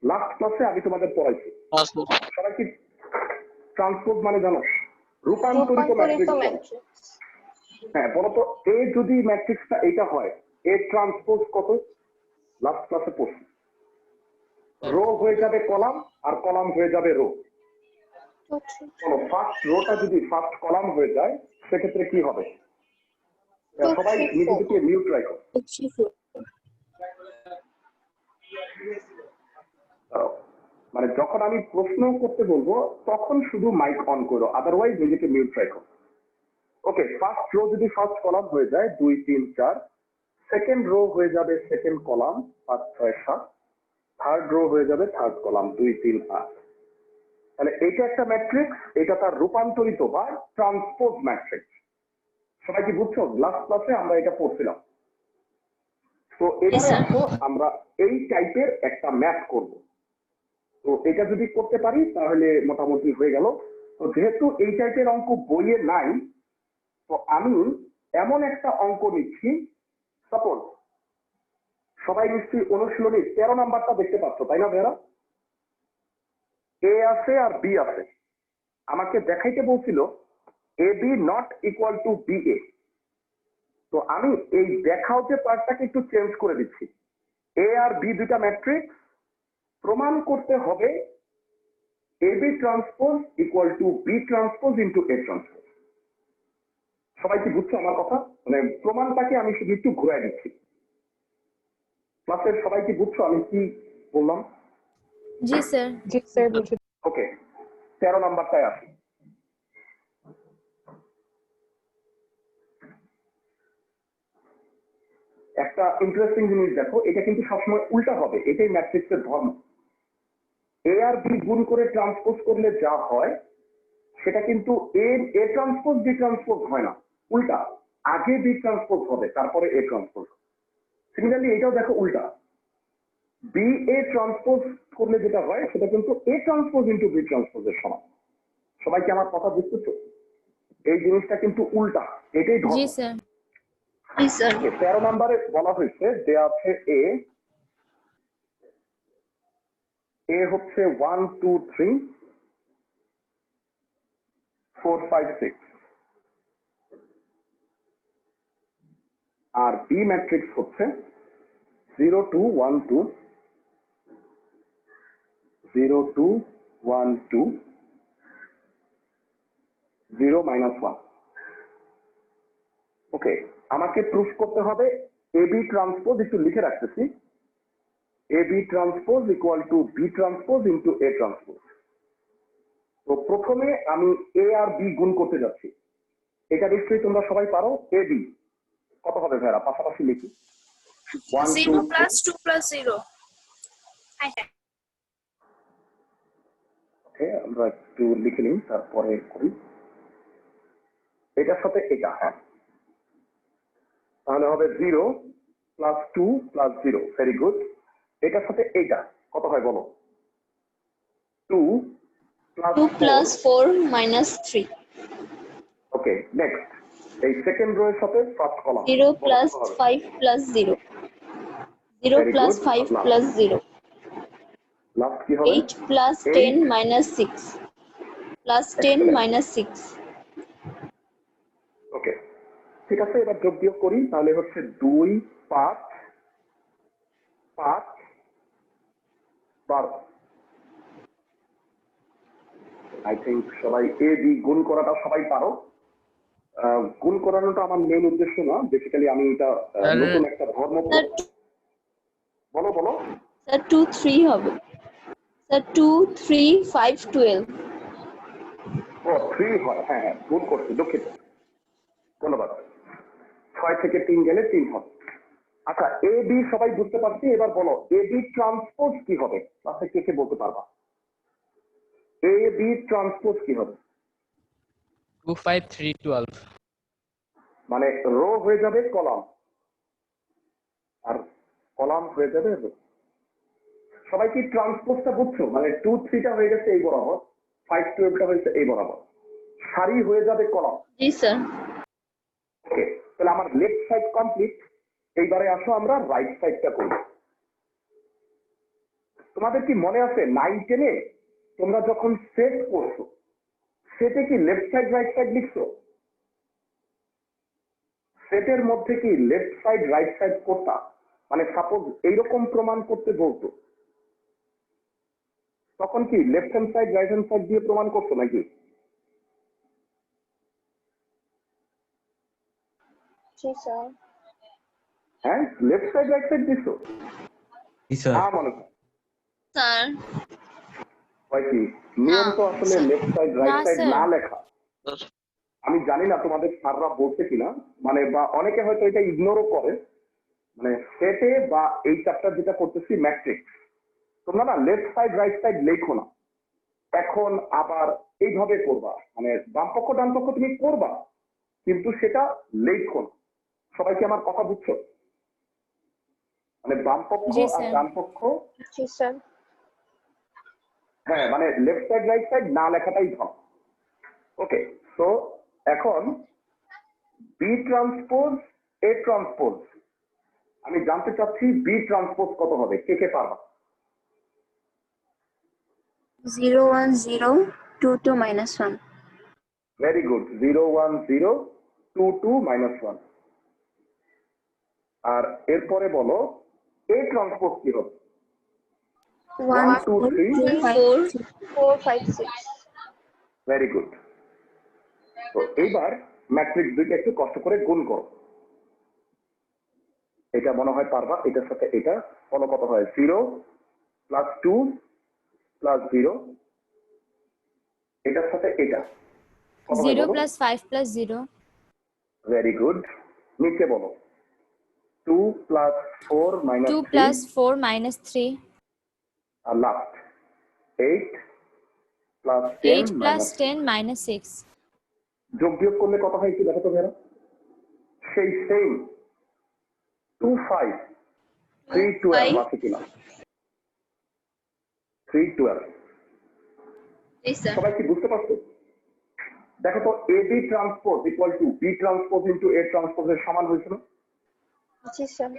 লাস্ট ক্লাসে আমি তোমাদের পড়াইছি। সবাই কি ট্রান্সপোজ মানে জানো? রূপান্তরিত ম্যাট্রিক্স। হ্যাঁ, বলতো এ যদি ম্যাট্রিক্সটা এটা হয়, এ ট্রান্সপোজ কত? লাস্ট ক্লাসে পড়ছি, রো হয়ে যাবে কলাম আর কলাম হয়ে যাবে রো। ফার্স্ট রোটা যদি ফার্স্ট কলাম হয়ে যায় সেক্ষেত্রে কি হবে? সবাই নিজেদেরকে মিউট রাখো। মানে যখন আমি প্রশ্ন করতে বলবো তখন শুধু মাইক অন করো, আদারওয়াইজ নিজেকে মিউট রাখো। ওকে, ফার্স্ট রো যদি ফার্স্ট কলাম হয়ে যায় 2 3 4, সেকেন্ড রো হয়ে যাবে সেকেন্ড কলাম 5 6 7, থার্ড রো হয়ে যাবে থার্ড কলাম 2 3 8। তাহলে এটা একটা ম্যাট্রিক্স, এটা তার রূপান্তরিত বা ট্রান্সপোজ ম্যাট্রিক্স। সবাই কি বুঝছো? লাস্ট ক্লাসে আমরা এটা পড়ছিলাম। তো এবারে আসো আমরা এই টাইপের একটা ম্যাথ করব। তো এটা যদি করতে পারি তাহলে মোটামুটি হয়ে গেল। তো যেহেতু এই টাইপের অঙ্ক বইয়ে নাই, তো আমি এমন একটা অঙ্ক নিচ্ছি। সাপোজ সবাই নিশ্চয়ই অনুশীলনী 13 নাম্বারটা দেখতে পাচ্ছ, তাই না ভাইরা? এ আছে আর বি আছে, আমাকে দেখাইতে বলছিল A B not equal to B A. তো আমি এই দেখাও যে পার্টটাকে একটু চেঞ্জ করে দিচ্ছি। এ আর বি দুইটা ম্যাট্রিক্স, প্রমাণ করতে হবে A B transpose equal to B transpose into A transpose. সবাই কি বুঝছো আমার কথা? মানে প্রমাণটাকে আমি শুধু একটু ঘুরাই দিচ্ছি। ক্লাসের সবাই কি বুঝছো আমি কি বললাম? জি স্যার। জি স্যার বুঝি। ওকে, 13 নাম্বারটায় আসি। একটা ইন্টারেস্টিং জিনিস দেখো, এটা কিন্তু সবসময় উল্টা হবে, এটাই ম্যাট্রিক্সের ধর্ম। এ আর বি গুণ করে ট্রান্সপোজ করলে যা হয় সেটা কিন্তু এ ট্রান্সপোজ বি ট্রান্সপোজ হয় না, উল্টা আগে বি ট্রান্সপোজ হবে তারপরে এ ট্রান্সপোজ। সিমিলারলি এটাও দেখো উল্টা, বি এ ট্রান্সপোজ করলে যেটা হয় সেটা কিন্তু এ ট্রান্সপোজ ইন্টু বি ট্রান্সপোজের সমান। সবাই কি আমার কথা বুঝতেছো? এই জিনিসটা কিন্তু উল্টা, এটাই ধর্ম। জি স্যার। জি স্যার। 13 নম্বরে বলা হয়েছে দেয়া আছে এ হচ্ছে 1 2 3 4 5 6 আর বি ম্যাট্রিক্স হচ্ছে 0 2 1 2 0 2 1 2 0 -1। ওকে, আমাকে প্রুফ করতে হবে এ বি ট্রান্সপোজ, একটু লিখে রাখতেছি, A B transpose equal to B transpose into A transpose. তো প্রথমে আমি এ আর বি গুণ করতে যাচ্ছি, এটা নিশ্চয়ই তোমরা সবাই পারো। এ বি কত হবে ভাইরা, পাশাপাশি লিখি 1 2 0 + 2 + 0। ওকে, আমরা একটু লিখে নিই তারপরে করি। এটার সাথে এটা, হ্যাঁ, তাহলে হবে 0 + 2 + 0। Very good. এটার সাথে এটা কত হয় বলো? 2 2 + + 4 - 3 ওকে, নেক্সট এই সেকেন্ড রো এর সাথে first column 0 + 5 + 0 0 Very good. + 5 + 0 last কি হবে? 8 + 10 - 6 + 10 - 6 ওকে, ঠিক আছে, এবার যোগ বিয়োগ করি, তাহলে হচ্ছে 2 5 5 12। আই থিঙ্ক সবাই এ বি গুণ করাটা সবাই পারো। গুণ করানোটা আমার মেইন উদ্দেশ্য না, বেসিক্যালি আমি এটা নতুন একটা ধর্ম। বলো বলো। স্যার 2 3 হবে স্যার 2 3 5 12 ও 3 হয়, হ্যাঁ হ্যাঁ ভুল করছি, দুঃখিত, ধন্যবাদ। 6 থেকে 3 গেলে 3 হবে। আচ্ছা, এ বি সবাই বুঝতে পারছি, এবার বলো এ বি ট্রান্সপোজ কি হবে, ক্লাসে কে কে বলতে পারবা? এ বি ট্রান্সপোজ কি হবে? 2 5 3 12 মানে রো হয়ে যাবে কলাম, আর কলাম হয়ে যাবে রো। সবাই কি ট্রান্সপোজটা বুঝছো? মানে 2 3টা হয়ে গেছে এই বরাবর, 5 12টা হয়েছে এই বরাবর, সারি হয়ে যাবে কলাম। জি স্যার ওকে, তাহলে আমার লেফট সাইড কমপ্লিট। এইবারে আসো আমরা রাইট সাইডটা করি। তোমাদের কি মনে আছে 9 10-এ তোমরা যখন সেট করছো, সেটে কি লেফট সাইড রাইট সাইড লিখছো? সেটের মধ্যে কি লেফট সাইড রাইট সাইড করতা? মানে সাপোজ এইরকম প্রমাণ করতে বলতো, তখন কি left hand side right hand side দিয়ে প্রমাণ করতো নাকি? জি স্যার। হ্যাঁ, লেফট সাইড রাইট সাইড দিছো? হ্যাঁ মনে হয় স্যার হয় কি নিয়ম তো আসলে লেফট সাইড রাইট না, সাইড স্যার। না লেখা। আমি জানি না তোমাদের স্যাররা বলছে কিনা, মানে বা অনেকে হয়তো এটা ইগনোরও করে। মানে সেটে বা এই চ্যাপ্টার যেটা করতেছি ম্যাট্রিক্স, তোমরা না লেফট সাইড রাইট সাইড লেখো না, এখন আবার এইভাবে করবা, মানে বাম পক্ষ ডান পক্ষ তুমি করবা কিন্তু সেটা লেখো না। সবাই কি আমার কথা বুঝছো? মানে বাম পক্ষ জি, আর স্যার। ডান পক্ষ, জি স্যার। হ্যাঁ মানে লেফট সাইড রাইট সাইড না লেখাটাই ভালো। ওকে, সো এখন বি ট্রান্সপোজ এ ট্রান্সপোজ, আমি জানতে চাচ্ছি বি ট্রান্সপোজ কত হবে, কে কে পারবা? 0 1 0 2 2 -1। Very good, 0 1 0 2 2 -1। আর এরপরে বলো এ ট্রান্সপোজ কি হবে? 1 2 3 4 4 5 6। Very good. তো এইবার ম্যাট্রিক্স দুইটা একটু কষ্ট করে গুণ করো, এটা মনে হয় পারবা। এটার সাথে এটা ফলো কত হয়? 0 + 2 + 0 এটার সাথে এটা কত হয় 0 বলো? plus 5 plus 0. Very good. নিচে বলো 2 প্লাস 4 মাইনাস 2 3 plus 4 minus 3. আর last 8 plus 8 10 plus minus 10 minus 6. যোগ বিয়োগ করলে কত হয় কি দেখো তো ভেরা? সেই সেম 2 5 3 12 আছে কিনা? 3 12 জি স্যার সবাই কি বুঝতে পারছো? দেখো তো AB transpose equal two B transpose into A ট্রান্সপোজের সমান হয়েছিল। জি স্যার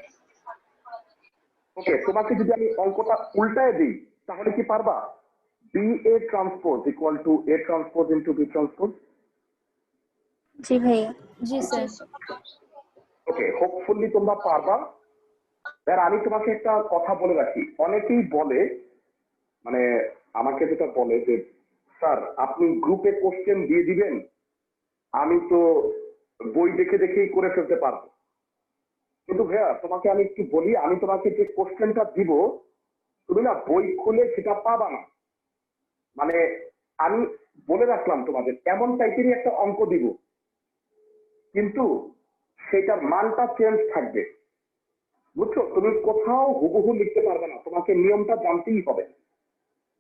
ওকে, তোমাকে যদি আমি অঙ্কটা উল্টায় দিই তাহলে কি পারবা? BA transpose equal to A transpose into B transpose. জি ভাইয়া। জি স্যার। ওকে, হোপফুলি তোমরা পারবা। আর আমি তোমাকে একটা কথা বলে রাখি, অনেকেই বলে মানে আমাকে যেটা বলে যে স্যার আপনি গ্রুপে কোশ্চেন দিয়ে দিবেন, আমি তো বই দেখে দেখেই করে ফেলতে পারবো। কিন্তু ভাইয়া তোমাকে আমি একটু বলি, আমি তোমাকে যে কোশ্চেনটা দিব তুমি না বই খুলে সেটা পাবা না। মানে আমি বলে রাখলাম তোমাদের এমন টাইপেরই একটা অঙ্ক দিব, কিন্তু সেটার মানটা চেঞ্জ থাকবে, বুঝছো? তুমি কোথাও হুবহু লিখতে পারবে না, তোমাকে নিয়মটা জানতেই হবে।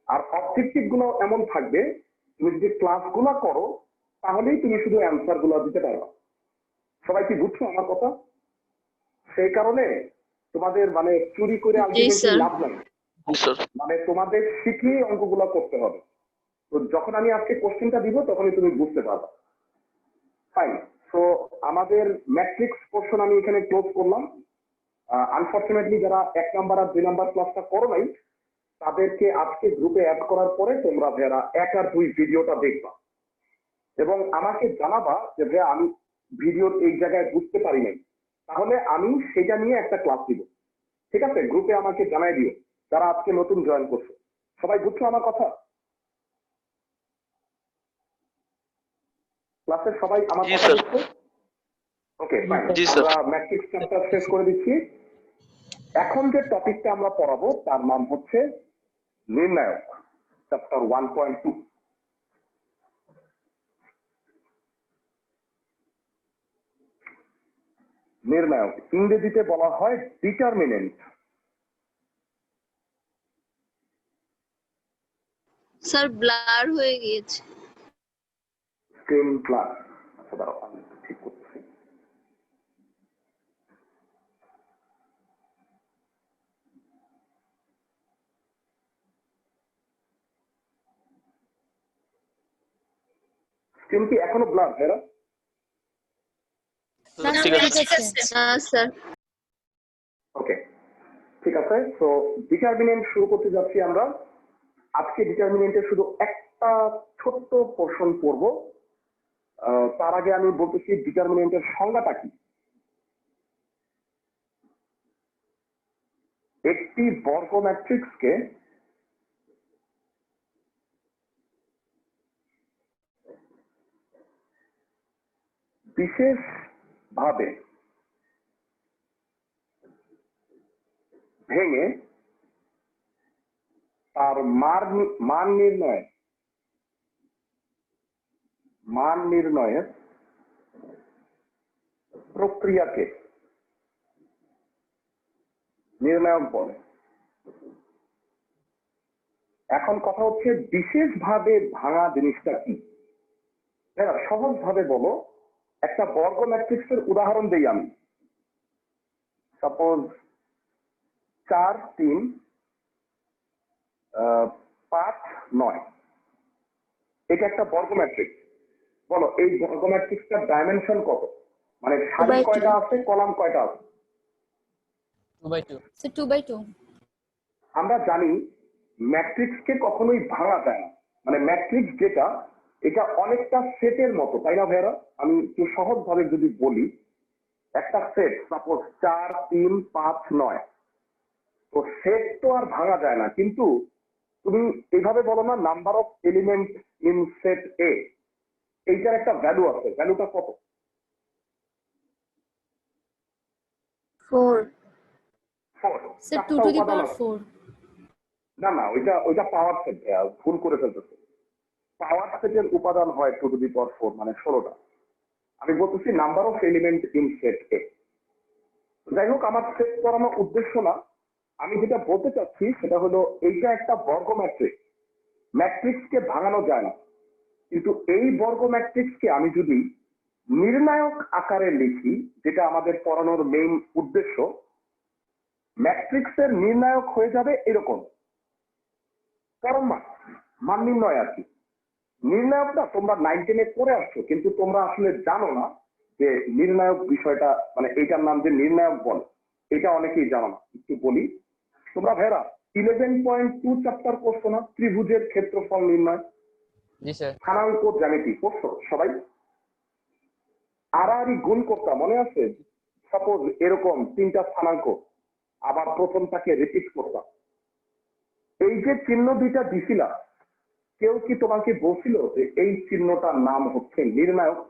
আর অবজেক্টিভ গুলো এমন থাকবে, তুমি যদি ক্লাসগুলো করো তাহলেই তুমি শুধু অ্যান্সার গুলো দিতে পারবে। সবাই কি বুঝছো আমার কথা? সেই কারণে তোমাদের মানে চুরি করে আলটিমেটলি লাভ নাই, স্যার মানে তোমাদের শিখেই অঙ্কগুলো করতে হবে। তো যখন আমি আজকে কোশ্চেনটা দিব তখনই তুমি বুঝতে পারবে। ফাইন। সো আমাদের ম্যাট্রিক্স পোর্শন আমি এখানে ক্লোজ করলাম। আনফরচুনেটলি যারা 1 নাম্বার আর 2 নাম্বার ক্লাসটা করো নাই তাদেরকে আজকে গ্রুপে অ্যাড করার পরে তোমরা যারা 1 আর 2 ভিডিওটা দেখবা এবং আমাকে জানাবা যে ভাইয়া আমি ভিডিওর এই জায়গায় বুঝতে পারি নাই, তাহলে আমি সেটা নিয়ে একটা ক্লাস দিব। ঠিক আছে? গ্রুপে আমাকে জানাই দিও যারা আজকে নতুন জয়েন করছো। সবাই বুঝছো আমার কথা? ক্লাসের সবাই আমার জি কথা স্যার। বুঝছো? ওকে ফাইন, জি স্যার। আমরা ম্যাট্রিক্স চ্যাপ্টার শেষ করে দিচ্ছি। এখন যে টপিকটা আমরা পড়াবো তার নাম হচ্ছে নির্ণায়ক, চ্যাপ্টার 1.2। নির্ণায়ক ইংরেজিতে বলা হয় ডিটারমিনেন্ট। স্যার ব্লার হয়ে গিয়েছে স্ক্রিন ক্লাস, আচ্ছা দাঁড়াও আমি একটু ঠিক করছি। স্ক্রিন কি এখনো ব্লার ভাইরা? না ঠিক স্যার, আছে। ঠিক আছে। স্যার ওকে ঠিক আছে। তো ডিটারমিনেন্ট শুরু করতে যাচ্ছি আমরা। আজকে ডিটারমিনেন্টের শুধু একটা ছোট্ট পোর্শন পড়বো। তার আগে আমি বলতেছি ডিটারমিনেন্টের সংজ্ঞাটা কি। একটি বর্গ ম্যাট্রিক্সকে বিশেষভাবে ভেঙে তার মান নির্ণয়ের প্রক্রিয়াকে নির্ণায়ক বলে। এখন কথা হচ্ছে বিশেষভাবে ভাঙা জিনিসটা কি। সহজ ভাবে বলো, একটা বর্গ ম্যাট্রিক্সের উদাহরণ দেই আমি। সাপোজ 4 3 5 9, এটা একটা বর্গ ম্যাট্রিক্স। বলো এই বর্গ ম্যাট্রিক্সটার ডাইমেনশন কত, মানে সারি 2 by 2 কয়টা আছে, কলাম কয়টা আছে? 2/2 স্যার 2/2। আমরা জানি ম্যাট্রিক্সকে কখনোই ভাঙা যায় না, মানে ম্যাট্রিক্স যেটা এটা অনেকটা সেটের মতো, তাই না ভাইয়ারা? আমি একটু সহজ ভাবে যদি বলি, একটা সেট সাপোজ 4 3 5 9, তো সেট তো আর ভাঙা যায় না, কিন্তু তুমি এইভাবে বলো না number of element in set A, এইটার একটা ভ্যালু আছে, ভ্যালুটা কত? 4 4। Sir 2 to the power 4। না ওইটা পাওয়ার সেট, ভুল করে ফেলতেছে। পাওয়ার সেটের উপাদান হয় 2 টু দি পাওয়ার 4 মানে 16টা। আমি বলতেছি number of element in set A. যাই হোক, আমার সেট করানোর উদ্দেশ্য না, আমি যেটা বলতে চাচ্ছি সেটা হলো এইটা একটা বর্গ ম্যাট্রিক্স। ম্যাট্রিক্সকে ভাঙানো যায় না, কিন্তু এই বর্গ ম্যাট্রিক্সকে আমি যদি নির্ণায়ক আকারে লিখি, যেটা আমাদের পড়ানোর মেইন উদ্দেশ্য, ম্যাট্রিক্সের নির্ণায়ক হয়ে যাবে এরকম পরম মান নির্ণয় আর কি। নির্ণায়কটা তোমরা 9 10-এ পড়ে আসছো, কিন্তু তোমরা আসলে জানো না যে নির্ণায়ক বিষয়টা, মানে এইটার নাম যে নির্ণায়ক বলে, এটা অনেকেই জানো না। একটু বলি, তোমরা ভাইরা 11.2 চ্যাপ্টার করছো না, ত্রিভুজের ক্ষেত্রফল নির্ণয়, জি স্যার। স্থানাঙ্ক জ্যামিতি করছো সবাই? আড়াআড়ি গুণ করতাম, মনে আছে? সাপোজ এরকম 3টা স্থানাঙ্ক, আবার প্রথমটাকে রিপিট করতাম। এই যে চিহ্ন 2টা দিছিলা, কেউ কি তোমাকে বলছিল যে এই চিহ্নটার নাম হচ্ছে নির্ণায়ক?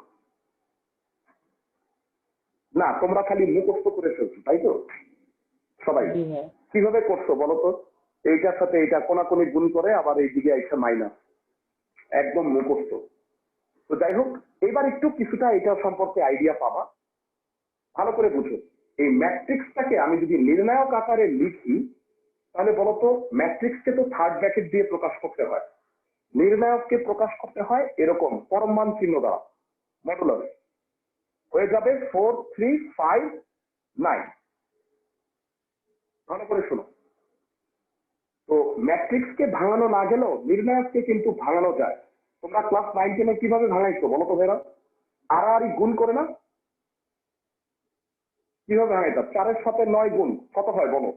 না, তোমরা খালি মুখস্থ করে ফেলছো, তাই তো? সবাই কিভাবে করছো বলো তো? এইটার সাথে এইটা কোনাকুনি গুণ করে আবার এইদিকে এসে মাইনাস, একদম মুখস্থ। তো যাই হোক, এবার একটু কিছুটা এটা সম্পর্কে আইডিয়া পাবা। ভালো করে বুঝো, এই ম্যাট্রিক্সটাকে আমি যদি নির্ণায়ক আকারে লিখি, তাহলে বলতো ম্যাট্রিক্সকে তো থার্ড ব্র্যাকেট দিয়ে প্রকাশ করতে হয়, নির্ণায়ককে প্রকাশ করতে হয় এরকম পরম মান চিহ্ন দ্বারা, মডুলাস হয়ে যাবে 4 3 5 9। ভালো করে শোনো, তো ম্যাট্রিক্সকে ভাঙানো না গেলেও নির্ণায়ককে কিন্তু ভাঙানো যায়। তোমরা ক্লাস 9 10-এ কিভাবে ভাঙাইছো বলো তো ভাইরা? আড়াআড়ি গুণ করে না? কিভাবে ভাঙাইতা? 4-এর সাথে 9 গুণ কত হয় বলো?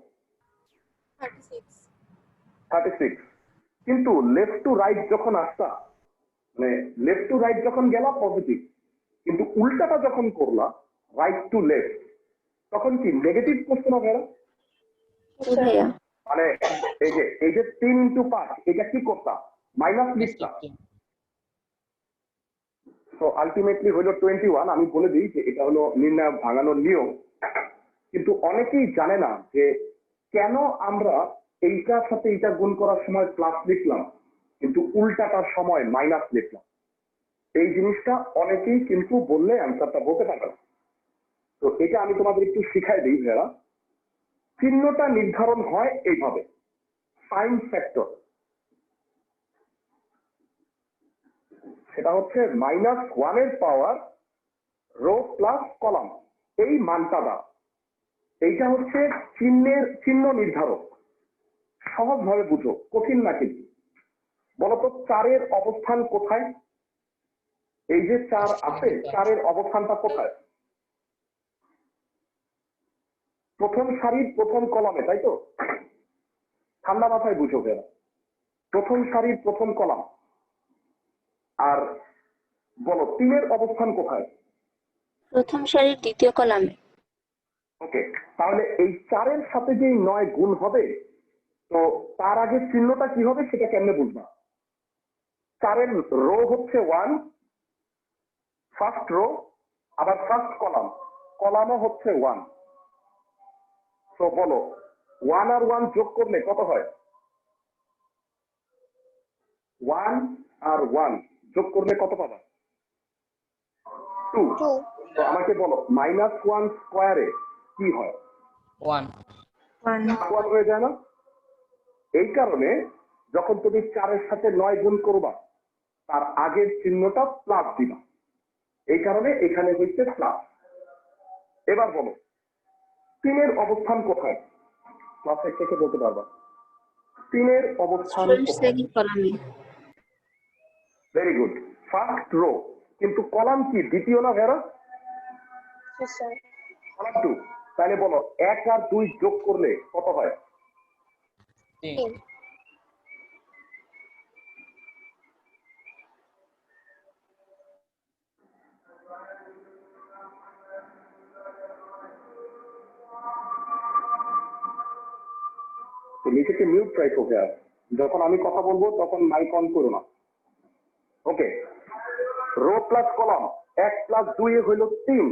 36। কিন্তু লেফট টু রাইট যখন আসতা, মানে লেফট টু রাইট যখন গেলা পজিটিভ, কিন্তু উল্টাটা যখন করলা রাইট টু লেফট, তখন কি নেগেটিভ করছো না ভাইরা? জি ভাইয়া। মানে এই যে 3 ইন্টু 5, এটা কি করতাম? মাইনাস লিখতাম। তো আলটিমেটলি হলো 21। আমি বলে দিই যে এটা হলো নির্ণায়ক ভাঙানোর নিয়ম। কিন্তু অনেকেই জানে না যে কেন আমরা এইটার সাথে এটা গুণ করার সময় প্লাস লিখলাম, কিন্তু উল্টাটার সময় মাইনাস লিখলাম। এই জিনিসটা অনেকেই কিন্তু বললে অ্যান্সারটা বলতে পারবে না। তো এটা আমি তোমাদের একটু শিখাই দিই ভাইয়া। চিহ্নটা নির্ধারণ হয় এইভাবে, সাইন ফ্যাক্টর। সেটা হচ্ছে -1-এর পাওয়ার রো প্লাস কলাম, এই মানটা দ্বারা। এইটা হচ্ছে চিহ্ন নির্ধারক। সহজভাবে বুঝো, কঠিন না কিন্তু। বলতো 4-এর অবস্থান কোথায়? এই যে 4 আছে, 4-এর অবস্থানটা কোথায়? প্রথম সারির প্রথম কলামে, তাই তো? ঠান্ডা মাথায় বুঝো ভাইয়া, প্রথম সারির প্রথম কলাম। আর বলো 3-এর অবস্থান কোথায়? প্রথম সারির দ্বিতীয় কলামে। ওকে, তাহলে এই 4-এর সাথে যে 9 গুণ হবে, তো তার আগে চিহ্নটা কি হবে সেটা কেমনে বুঝবা? 4-এর রো হচ্ছে 1, ফার্স্ট রো, আবার ফার্স্ট কলাম, কলামও হচ্ছে 1। তো বলো 1 আর 1 যোগ করলে কত হয়? 1 আর 1 যোগ করলে কত পাবা? 2। তো আমাকে বলো -1 স্কয়ারে কি হয়? 1 1 হয়ে যায় না? এই কারণে যখন তুমি 4-এর সাথে 9 গুণ করবা, তার আগের চিহ্নটা প্লাস দিবা। এই কারণে এখানে হচ্ছে প্লাস। এবার বলো 3-এর অবস্থান কোথায়? ক্লাস 1 থেকে বলতে পারবা? 3-এর অবস্থান কোথায়? সেকেন্ড কলামে। Very good, first row. কিন্তু কলাম কি দ্বিতীয় না ভেরা? কলাম 2। তাহলে বলো 1 আর 2 যোগ করলে কত হয়? 3 তো নিজেকে মিউট রাখো ভাইয়া, যখন আমি কথা বলবো তখন মাইক অন করো না। ওকে, রো প্লাস কলাম 1 প্লাস 2 হইল 3।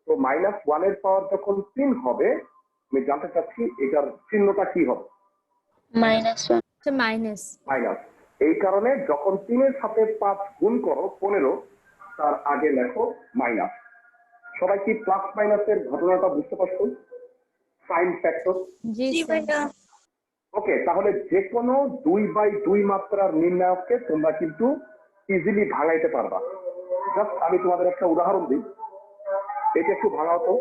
তো -1-এর পাওয়ার যখন 3 হবে, আমি জানতে চাচ্ছি এটার চিহ্নটা কি হবে? -1। মাইনাস। মাইনাস। এই কারণে যখন 3 এর সাথে 5 গুণ করো 15, তার আগে লেখো মাইনাস। সবাই কি প্লাস মাইনাসের ঘটনাটা বুঝতে পারছো? Sign factor. জি জি স্যার। ভাইয়া। ওকে, তাহলে যে কোনো 2/2 মাত্রার নির্ণায়ককে তোমরা কিন্তু ইজিলি ভাঙাইতে পারবা। জাস্ট আমি তোমাদের একটা উদাহরণ দিই, এটা একটু ভাঙাও তো।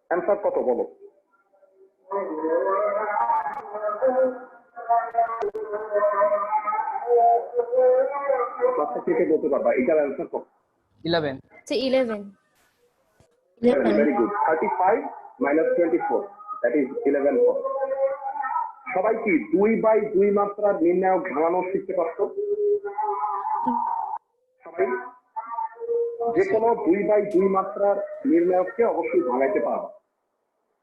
অ্যান্সার কত বলো? ক্লাসে থেকে বলতে পারবা এটার অ্যান্সার কত? 11 সে 11। 11 very good. 35 minus 24, that is 11 হবে। সবাই কি 2/2 মাত্রার নির্ণায়ক ভাঙানো শিখতে পারছো? সবাই যে কোনো 2/2 মাত্রার নির্ণায়ককে অবশ্যই ভাঙাইতে পারবো।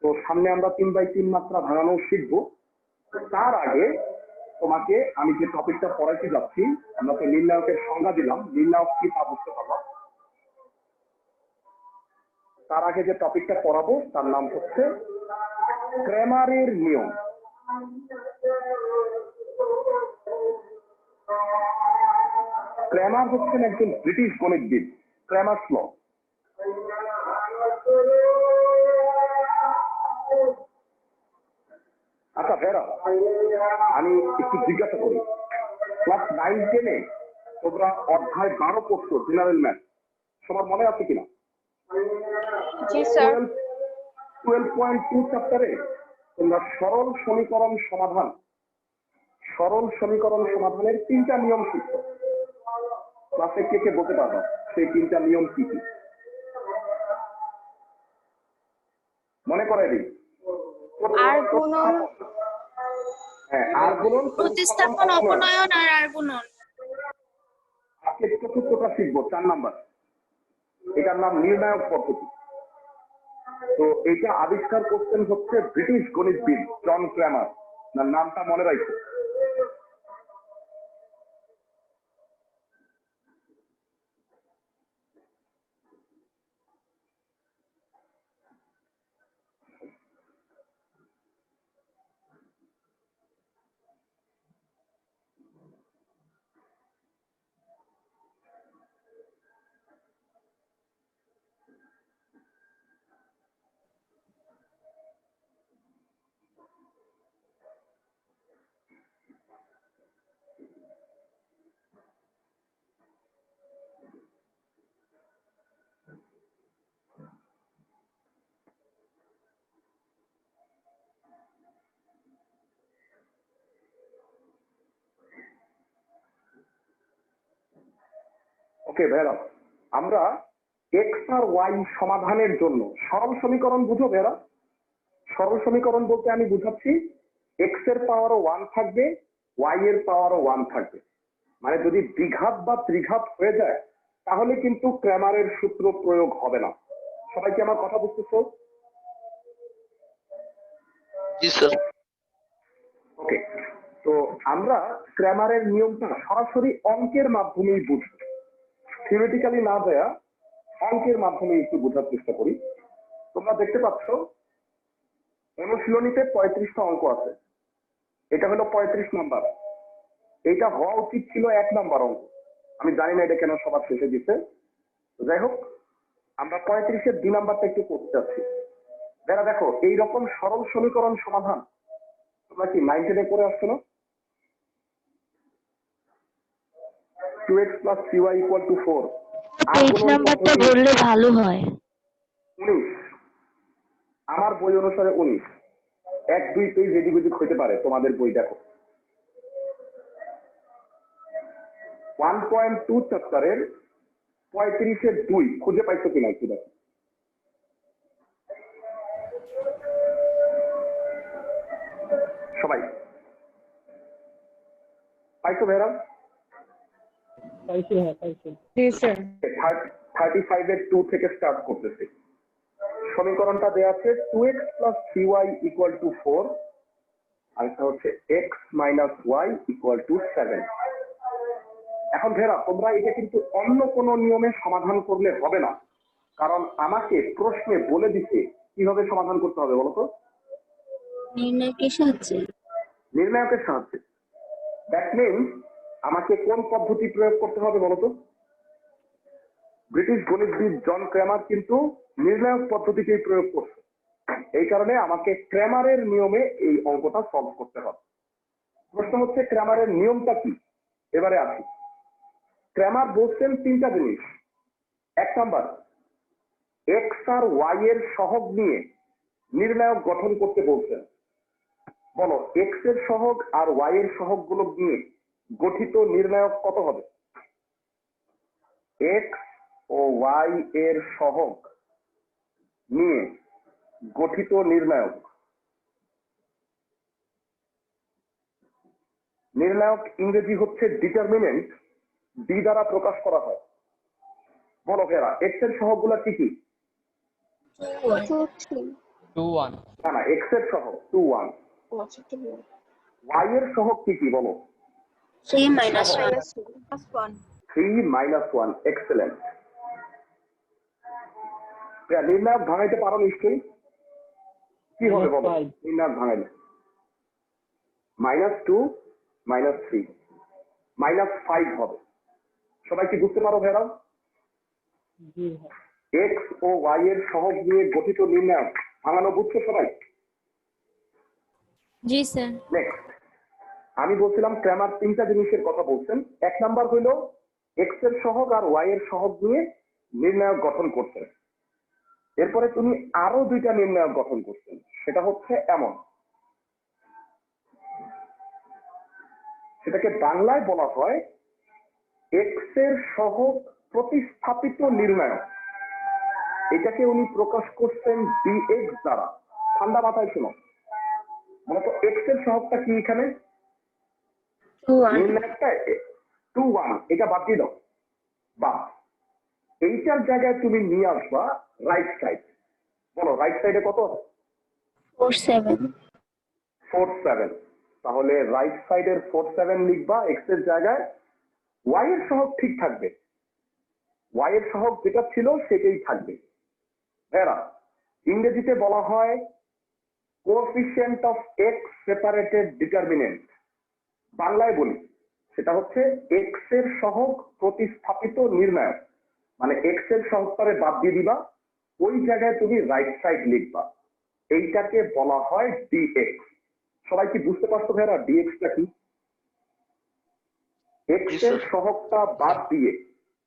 তো সামনে আমরা 3/3 মাত্রা ভাঙানো শিখবো। তার আগে তোমাকে আমি যে টপিকটা পড়াইতে যাচ্ছি, আমরা তো নির্ণায়কের সংজ্ঞা দিলাম, নির্ণায়ক কি তা বুঝতে পারবো। তার আগে যে টপিকটা পড়াবো তার নাম হচ্ছে ক্রেমারের নিয়ম। ক্রেমার হচ্ছেন একজন ব্রিটিশ গণিতবিদ, ক্রেমার্স ল। আচ্ছা ভেরা, আমি একটু জিজ্ঞাসা করি, ক্লাস 9-10-এ তোমরা অধ্যায় 12 পড়ছো, জেনারেল ম্যাথ, সবার মনে আছে কিনা? জি স্যার। 12.2 চ্যাপ্টারে তোমরা সরল সমীকরণ সমাধানের 3টা নিয়ম শিখছো। ক্লাসে কে কে বলতে পারবা সেই 3টা নিয়ম কি কি? মনে করে দিই। আর গুণন, হ্যাঁ, আর গুণন, প্রতিস্থাপন, অপনয়ন আর আর গুণন। আজকে চতুর্থটা শিখবো, 4 নাম্বার। এটার নাম নির্ণায়ক পদ্ধতি। তো এটা আবিষ্কার করতেন হচ্ছে ব্রিটিশ গণিতবিদ জন ক্রেমার। নামটা মনে রাখো। ওকে ভেরা, আমরা এক্স আর ওয়াই সমাধানের জন্য সরল সমীকরণ বুঝো ভেরা? সরল সমীকরণ বলতে আমি বুঝাচ্ছি এক্স এর পাওয়ারও 1 থাকবে, ওয়াই এর পাওয়ারও 1 থাকবে। মানে যদি দ্বিঘাত বা ত্রিঘাত হয়ে যায় তাহলে কিন্তু ক্রেমারের সূত্র প্রয়োগ হবে না। সবাই কি আমার কথা বুঝতেছো? জি স্যার। ওকে, তো আমরা ক্রেমারের নিয়মটা সরাসরি অঙ্কের মাধ্যমেই বুঝবো, থিওরিটিক্যালি না দেয়া অঙ্কের মাধ্যমে একটু বোঝার চেষ্টা করি। তোমরা দেখতে পাচ্ছ অনুশীলনীতে 35টা অঙ্ক আছে, এটা হলো 35 নাম্বার। এটা হওয়া উচিত ছিল 1 নাম্বার অঙ্ক। আমি জানি না এটা কেন সবার শেষে দিচ্ছে। যাই হোক, আমরা 35-এর 2 নাম্বারটা একটু করতে যাচ্ছি। যারা দেখো এইরকম সরল সমীকরণ সমাধান তোমরা কি 9-10-এ করে আসছো না? 2x + 3y = 4। পেজ নাম্বারটা বললে ভালো হয়। 19, আমার বই অনুসারে 19। 1-2 পেজ এদিক ওদিক হইতে পারে, তোমাদের বই দেখো। 1.2 চ্যাপ্টারের 35-এর 2 খুঁজে পাইছো কিনা একটু দেখো। সবাই পাইছো ভেরা? পাইছি হ্যাঁ পাইছি। জি স্যার। 35-এর 2 থেকে স্টার্ট করতেছি। সমীকরণটা দেয়া আছে 2x + 3y = 4, আর এটা হচ্ছে x - y = 7। এখন ভেরা, তোমরা এটা কিন্তু অন্য কোনো নিয়মে সমাধান করলে হবে না, কারণ আমাকে প্রশ্নে বলে দিতে কিভাবে সমাধান করতে হবে বলো তো। নির্ণায়কের সাহায্যে। নির্ণায়কের সাহায্যে। দ্যাট মিনস আমাকে কোন পদ্ধতি প্রয়োগ করতে হবে বলতো? ব্রিটিশ গণিতবিদ জন ক্র্যামার কিন্তু নির্ণায়ক পদ্ধতিতেই প্রয়োগ করছে। এই কারণে আমাকে ক্র্যামারের নিয়মে এই অঙ্কটা সলভ করতে হবে। প্রশ্ন হচ্ছে ক্র্যামারের নিয়মটা কি? এবারে আসি। ক্র্যামার বলছেন তিনটা জিনিস। এক নাম্বার, এক্স আর ওয়াই এর সহগ নিয়ে নির্ণায়ক গঠন করতে বলছেন। বলো, এক্স এর সহগ আর ওয়াই এর সহগ গুলো নিয়ে গঠিত নির্ণায়ক কত হবে? এক্স ও ওয়াই এর সহগ নিয়ে গঠিত নির্ণায়ক। নির্ণায়ক ইংরেজি হচ্ছে ডিটারমিনেন্ট, ডি দ্বারা প্রকাশ করা হয়। বলো ভেরা, এক্স এর সহগ গুলা কি কি? 2, 3. 2 1 না, এক্স এর সহগ 2 1। আচ্ছা, 2. ওয়াই এর সহগ কি কি বলো? 3 minus 1. -1. 3 - 1। এক্সেলেন্ট। নির্ণায়ক ভাঙাইতে পারো নিশ্চয়ই। কি হবে বলো -5 নির্ণায়ক ভাঙাইলে? -2 -3 -5 হবে। সবাই কি বুঝতে পারো ভেরাও? জি হ্যাঁ। এক্স ও ওয়াই এর সহগ নিয়ে গঠিত নির্ণায়ক ভাঙানো বুঝছো সবাই? জি স্যার। নেক্সট, আমি বলছিলাম ক্র্যামার তিনটা জিনিসের কথা বলছেন। এক নাম্বার হইলো এক্স এর সহগ আর ওয়াই এর সহগ নিয়ে নির্ণায়ক গঠন করছেন। এরপরে তুমি আরো দুইটা নির্ণায়ক গঠন করছেন। সেটা হচ্ছে এমন, সেটাকে বাংলায় বলা হয় এক্স এর সহগ প্রতিস্থাপিত নির্ণায়ক। এটাকে উনি প্রকাশ করছেন ডিএক্স দ্বারা। ঠান্ডা মাথায় শোনো, মূলত এক্স এর সহগটা কি এখানে? 2 1. নির্ণায়কটা 2 1, এটা বাদ দিয়ে দাও। বা এইটার জায়গায় তুমি নিয়ে আসবা রাইট সাইড। বলো রাইট সাইডে কত? 4 7. 4 7। তাহলে রাইট সাইডের 4 7 লিখবা এক্স এর জায়গায়। ওয়াই এর সহগ ঠিক থাকবে, ওয়াই এর সহগ যেটা ছিল সেটাই থাকবে। এরা ইংরেজিতে বলা হয় coefficient of x separated determinant. বাংলায় বলি সেটা হচ্ছে এক্স এর সহগ প্রতিস্থাপিত নির্ণায়ক। মানে এক্স এর সহগটারে বাদ দিয়ে দিবা, ওই জায়গায় তুমি রাইট সাইড লিখবা। এইটাকে বলা হয় ডিএক্স। সবাই কি বুঝতে পারছো ভাইরা ডিএক্সটা কি? এক্স এর সহগটা বাদ দিয়ে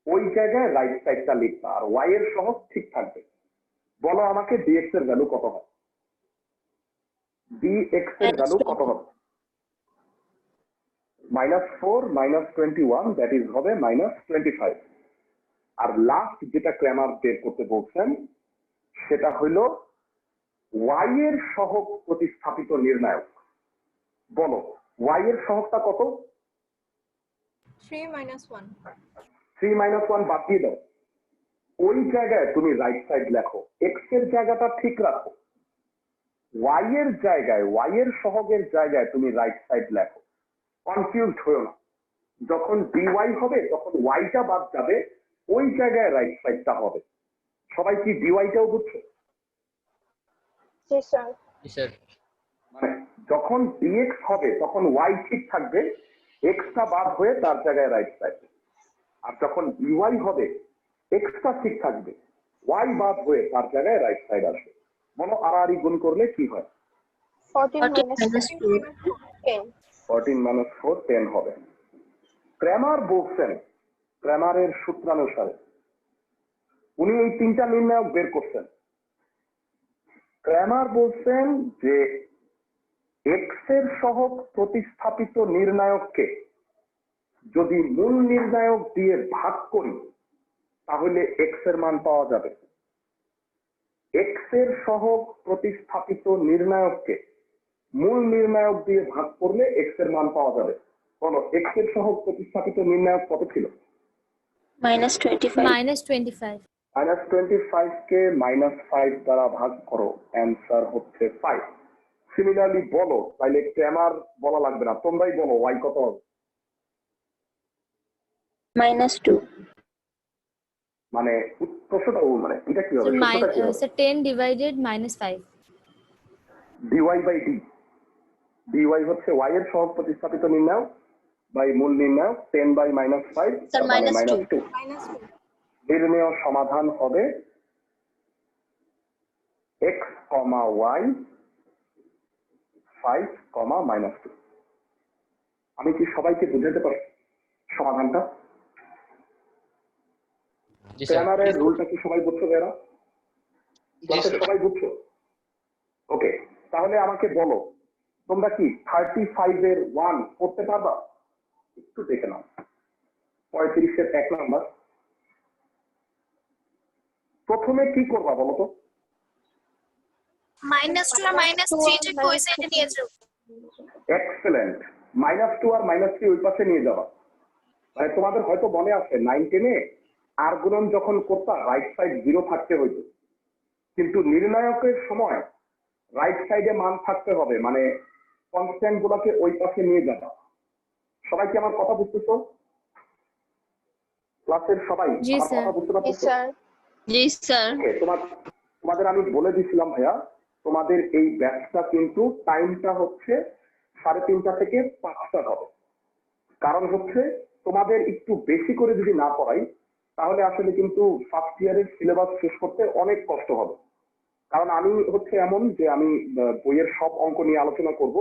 ওই জায়গায় রাইট সাইডটা লিখবা, আর ওয়াই এর সহগ ঠিক থাকবে। বলো আমাকে ডিএক্স এর ভ্যালু কত হবে? ডিএক্স এর ভ্যালু কত হবে? -4 -21, দ্যাট ইজ হবে -25। আর লাস্ট যেটা ক্র্যামার বের করতে বলছেন সেটা হইলো ওয়াই এর সহগ প্রতিস্থাপিত নির্ণায়ক। বলো ওয়াই এর সহগটা কত? 3 - 1. 3 - 1 বাদ দিয়ে দাও, ওই জায়গায় তুমি রাইট সাইড লেখো। এক্স এর জায়গাটা ঠিক রাখো, ওয়াই এর জায়গায়, ওয়াই এর সহগের জায়গায় তুমি রাইট সাইড লেখো। কনফিউজড হয়েও না। যখন ডিওয়াই হবে তখন ওয়াইটা বাদ যাবে, ওই জায়গায় রাইট সাইডটা হবে। সবাই কি ডিওয়াইটাও বুঝছো? Yes, sir. জি স্যার। মানে যখন ডিএক্স হবে তখন ওয়াই ঠিক থাকবে, এক্সটা বাদ হয়ে তার জায়গায় রাইট সাইড। আর যখন ডিওয়াই হবে এক্সটা ঠিক থাকবে, ওয়াই বাদ হয়ে তার জায়গায় রাইট সাইড আসবে। বলো আড়াআড়ি গুণ করলে কি হয়? 14 14 minus 4. 10. 14 - 4 10 হবে। ক্র্যামার বলছেন, ক্র্যামারের সূত্রানুসারে উনি এই তিনটা নির্ণায়ক বের করছেন। ক্র্যামার বলছেন যে এক্স এর সহগ প্রতিস্থাপিত নির্ণায়ককে যদি মূল নির্ণায়ক দিয়ে ভাগ করি তাহলে এক্স এর মান পাওয়া যাবে। এক্স এর সহগ প্রতিস্থাপিত নির্ণায়ককে মূল নির্ণায়ক দিয়ে ভাগ করলে এক্স এর মান পাওয়া যাবে। বলো এক্স এর সহগ প্রতিস্থাপিত নির্ণায়ক কত ছিল? -25. -25. -25 কে -5 দ্বারা ভাগ করো, অ্যান্সার হচ্ছে 5। সিমিলারলি বলো, তাইলে ক্র্যামার বলা লাগবে না, তোমরাই বলো ওয়াই কত হবে? -2. মানে প্রশ্নটা মানে এটা কি হবে? So, সূত্রটা কি হবে? 10 divided -5. D Y by D. D Y হচ্ছে ওয়াই এর সহগ প্রতিস্থাপিত নির্ণায়ক বাই মূল নির্ণায়ক 10/-5 Sir, মানে -2. -2। -2. নির্ণেয় সমাধান হবে x, y 5, -2। আমি কি সবাইকে বুঝাতে পারি সমাধানটা? জি স্যার ক্র্যামারের রুলটা কি সবাই বুঝছো এরা? জি ক্লাসে স্যার সবাই বুঝছো? ওকে, তাহলে আমাকে বলো তোমরা কি 35 এর 1 করতে পারবা? একটু দেখে নাও। 35 এর 1 নাম্বার প্রথমে কি করবা বলো তো? -2 আর -3 টা ওই সাইডে নিয়ে যাও। এক্সেলেন্ট। -2 আর -3 ওই পাশে নিয়ে যাবা। মানে তোমাদের হয়তো মনে আছে 9 10 এ আর গুণন যখন করতা রাইট সাইড 0 থাকতে হইতো, কিন্তু নির্ণায়কের সময় রাইট সাইডে মান থাকতে হবে, মানে কনস্ট্যান্ট গুলোকে ওই পাশে নিয়ে যাবা। সবাই কি আমার কথা বুঝতেছো? ক্লাসের সবাই জি, আমার স্যার। কথা বুঝতে Yes, পারতেছো? sir. জি স্যার। ওকে, তোমাদের আমি বলে দিছিলাম ভাইয়া, তোমাদের এই ব্যাচটা কিন্তু টাইমটা হচ্ছে 3:30 থেকে 5টা হবে। কারণ হচ্ছে তোমাদের একটু বেশি করে যদি না পড়াই তাহলে আসলে কিন্তু ফার্স্ট ইয়ারের সিলেবাস শেষ করতে অনেক কষ্ট হবে। কারণ আমি হচ্ছে এমন যে আমি বইয়ের সব অঙ্ক নিয়ে আলোচনা করব,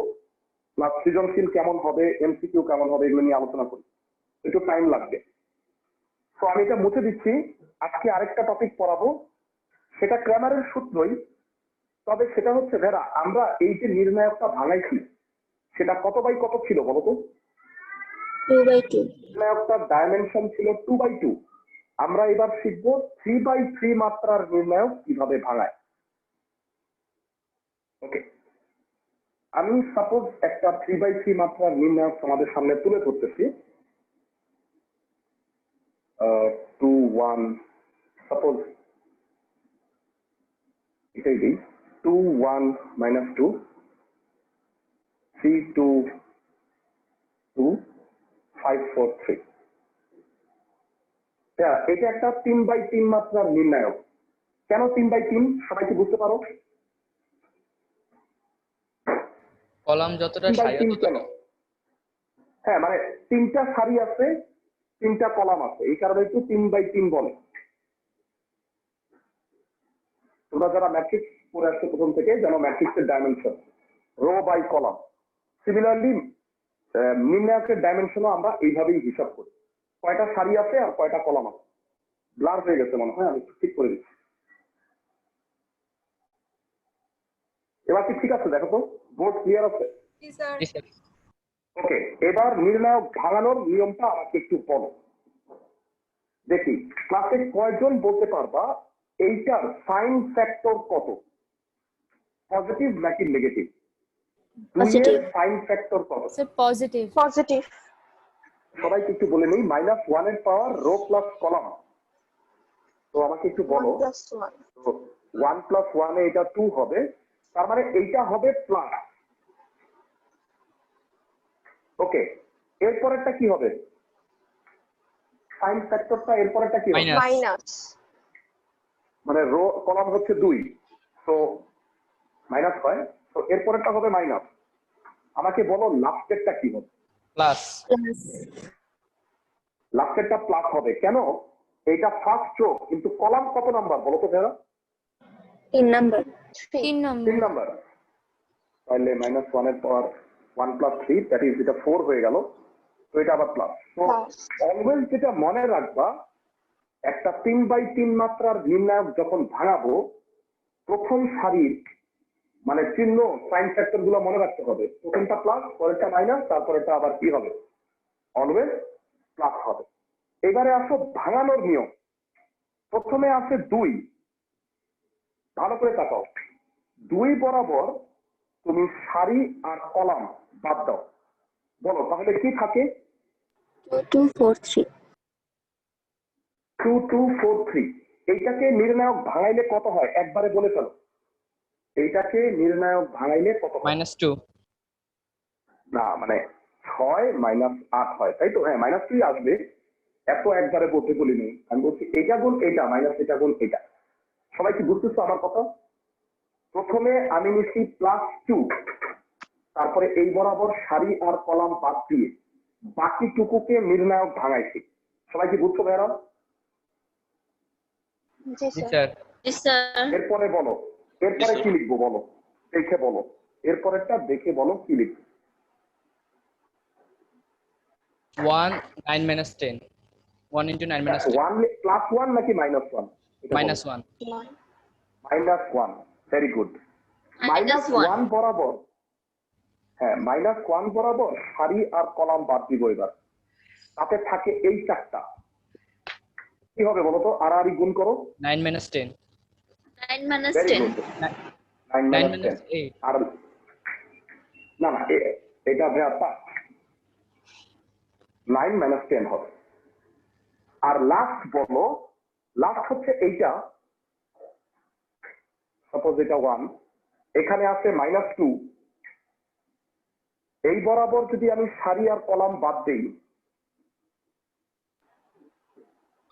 প্লাস সৃজনশীল কেমন হবে, এমসিকিউ কেমন হবে, এগুলো নিয়ে আলোচনা করি, একটু টাইম লাগবে। তো আমি এটা মুছে দিচ্ছি। আজকে আরেকটা টপিক পড়াবো, সেটা ক্র্যামারের সূত্রই, তবে সেটা হচ্ছে ভেরা আমরা এই যে নির্ণায়কটা ভাঙাইছি সেটা কত বাই কত ছিল বলো তো? 2/2. নির্ণায়কটার ডাইমেনশন ছিল 2/2। আমরা এবার শিখবো 3/3 মাত্রার নির্ণায়ক কিভাবে ভাঙায়। ওকে, আমি সাপোজ একটা 3/3 মাত্রার নির্ণায়ক তোমাদের সামনে তুলে ধরতেছি। 2 1 সাপোজ এটাই দিই, 2 1 -2 3 2 2 5 4 3। এটা একটা 3/3 মাত্রার নির্ণায়ক। কেন 3/3 সবাই কি বুঝতে পারো? কলাম যতটা 3/3 সারি কেন? হ্যাঁ, মানে 3টা সারি আছে, 3টা কলাম আছে, এই কারণে একটু 3/3 বলে। তোমরা যারা ম্যাট্রিক্স পড়ে আসছো প্রথম থেকে জানো ম্যাট্রিক্সের dimension row by column. Similarly নির্ণায়কের ডাইমেনশনও আমরা এইভাবেই হিসাব করি, কয়টা সারি আছে আর কয়টা কলাম আছে। ব্লার হয়ে গেছে মনে হয়, আমি ঠিক করে দিচ্ছি। এবার কি ঠিক আছে? দেখো তো বোর্ড ক্লিয়ার আছে? Yes, sir. জি স্যার ওকে, এবার নির্ণায়ক ভাঙানোর নিয়মটা আমাকে একটু বলো দেখি। ক্লাসে কয়জন বলতে পারবা এইটার সাইন ফ্যাক্টর কত? পজিটিভ নাকি নেগেটিভ? Positive. সাইন ফ্যাক্টর কত? Sir positive. Positive. সবাইকে একটু বলে নেই, -1 এর পাওয়ার রো প্লাস কলাম। তো আমাকে একটু বলো, 1 + 1. 1 + 1 এ এটা 2 হবে, তার মানে এইটা হবে প্লাস। ওকে, এরপরেরটা কি হবে? সাইন ফ্যাক্টরটা এরপরেরটা কি হবে? Minus Minus. মানে রো কলাম হচ্ছে 2, তো মাইনাস হয়, তো এরপরেরটা হবে মাইনাস। আমাকে বলো লাস্টেরটা কি হবে? প্লাস লাস্টেরটা প্লাস হবে কেন? এটা ফার্স্ট রো, কিন্তু কলাম কত নাম্বার বলো তো ভেরা? 3 নাম্বার। 3. 3 নম্বর। 3 নাম্বার। তাহলে -1 এর পাওয়ার 1 + 3, দ্যাট ইজ এটা 4 হয়ে গেল, তো এটা আবার প্লাস। তো Plus. অলওয়েজ যেটা মনে রাখবা, একটা 3/3 মাত্রার নির্ণায়ক যখন ভাঙাবো প্রথম সারির মানে চিহ্ন সাইন ফ্যাক্টর গুলো মনে রাখতে হবে। প্রথমটা প্লাস, পরেরটা মাইনাস, তারপরেটা আবার কি হবে? অলওয়েজ প্লাস হবে। এবারে আসো ভাঙানোর নিয়ম। প্রথমে আছে 2, ভালো করে তাকাও, 2 বরাবর তুমি সারি আর কলাম বাদ দাও, বলো তাহলে কি থাকে? 2 2 4 3. 2 2 4 3। এইটাকে নির্ণায়ক ভাঙাইলে কত হয় একবারে বলে ফেলো। এইটাকে নির্ণায়ক ভাঙাইলে কত হয়? -2 না, মানে 6 - 8 হয়, তাই তো? হ্যাঁ, -2 আসবে, এত একবারে বলতে বলিনি। আমি বলছি এটা গুণ এটা মাইনাস এটা গুণ এটা। সবাই কি বুঝতেছো আমার কথা? প্রথমে আমি নিচ্ছি +2, তারপরে এই বরাবর সারি আর কলাম বাদ দিয়ে বাকিটুকুকে নির্ণায়ক ভাঙাইছি। সবাই কি বুঝছো ভাইরা? জি জি স্যার। স্যার। Yes, sir. এরপরে বলো, এরপরে কি লিখবো বলো, দেখে বলো, এরপরেরটা দেখে বলো কি লিখবো। 1 9 minus 10 1 into 9 minus 10 one plus one নাকি minus one? minus 1 minus one, very good. Minus one. One বরাবর, হ্যাঁ মাইনাস ওয়ান বরাবর সারি আর কলাম বাদ দিব এবার। তাতে থাকে এই চারটা, কি হবে বলো তো? আর গুণ করো। 9 minus 10 9 minus very 10. Good. 9 9 minus 8 আর না না এটা ব্যাপারটা 9 মাইনাস 10 হবে। আর লাস্ট বলো, লাস্ট হচ্ছে এইটা, সাপোজ এটা 1, এখানে আছে মাইনাস 2, এই বরাবর যদি আমি সারি আর কলাম বাদ দেই,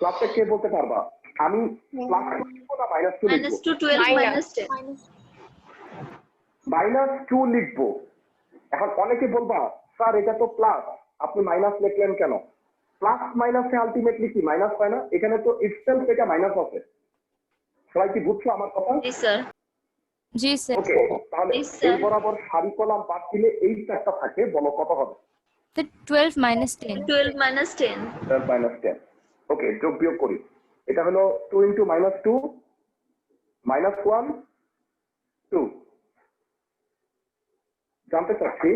ক্লাসে কে বলতে পারবা আমি প্লাস 2 লিখবো না মাইনাস 2 Minus লিখবো? 2, 12 Minus. minus 10. মাইনাস 2 লিখবো। এখন অনেকে বলবা স্যার এটা তো প্লাস, আপনি মাইনাস লিখলেন কেন? প্লাস মাইনাসে আলটিমেটলি কি মাইনাস হয় না? এখানে তো ইটসেলফ এটা মাইনাস আছে। সবাই কি বুঝছো আমার কথা? Yes, sir. জি স্যার। ওকে, তাহলে Yes, sir. এই বরাবর সারি কলাম বাদ দিলে এই চারটা থাকে, বলো কত হবে? 12 minus 10 12 minus 10. মাইনাস 10। ওকে, যোগ বিয়োগ করি। এটা হলো 2 ইন্টু মাইনাস 2 মাইনাস 1 2। জানতে চাচ্ছি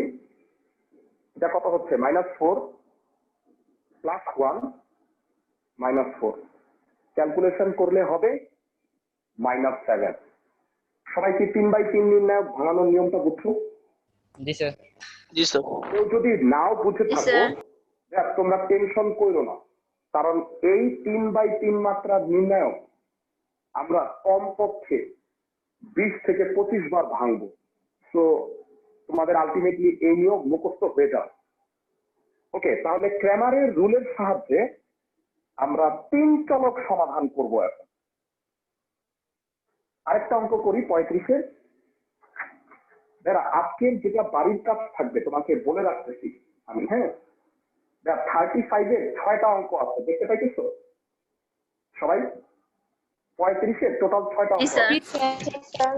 এটা কত হচ্ছে? Minus 4 plus 1 minus 4। ক্যালকুলেশন করলে হবে মাইনাস 7। সবাই কি 3/3 নির্ণায়ক ভাঙানোর নিয়মটা বুঝছো? জি স্যার। জি স্যার। কেউ যদি নাও বুঝে Yes, থাকো, sir. দেখ তোমরা টেনশন করো না, কারণ এই 3/3 মাত্রার নির্ণায়ক আমরা কমপক্ষে 20 থেকে 25 বার ভাঙবো। তো তোমাদের আলটিমেটলি এই নিয়ম মুখস্থ হয়ে যাবে। ওকে, তাহলে ক্র্যামারের রুলের সাহায্যে আমরা 3 চলক সমাধান করব এখন। আরেকটা অঙ্ক করি 35-এর। আজকের যেটা বাড়ির কাজ থাকবে তোমাকে বলে রাখতেছি আমি, হ্যাঁ 35-এর 6টা অঙ্ক আছে, দেখতে পাইতেছো সবাই? 35-এর টোটাল 6টা Yes, অঙ্ক আছে। sir.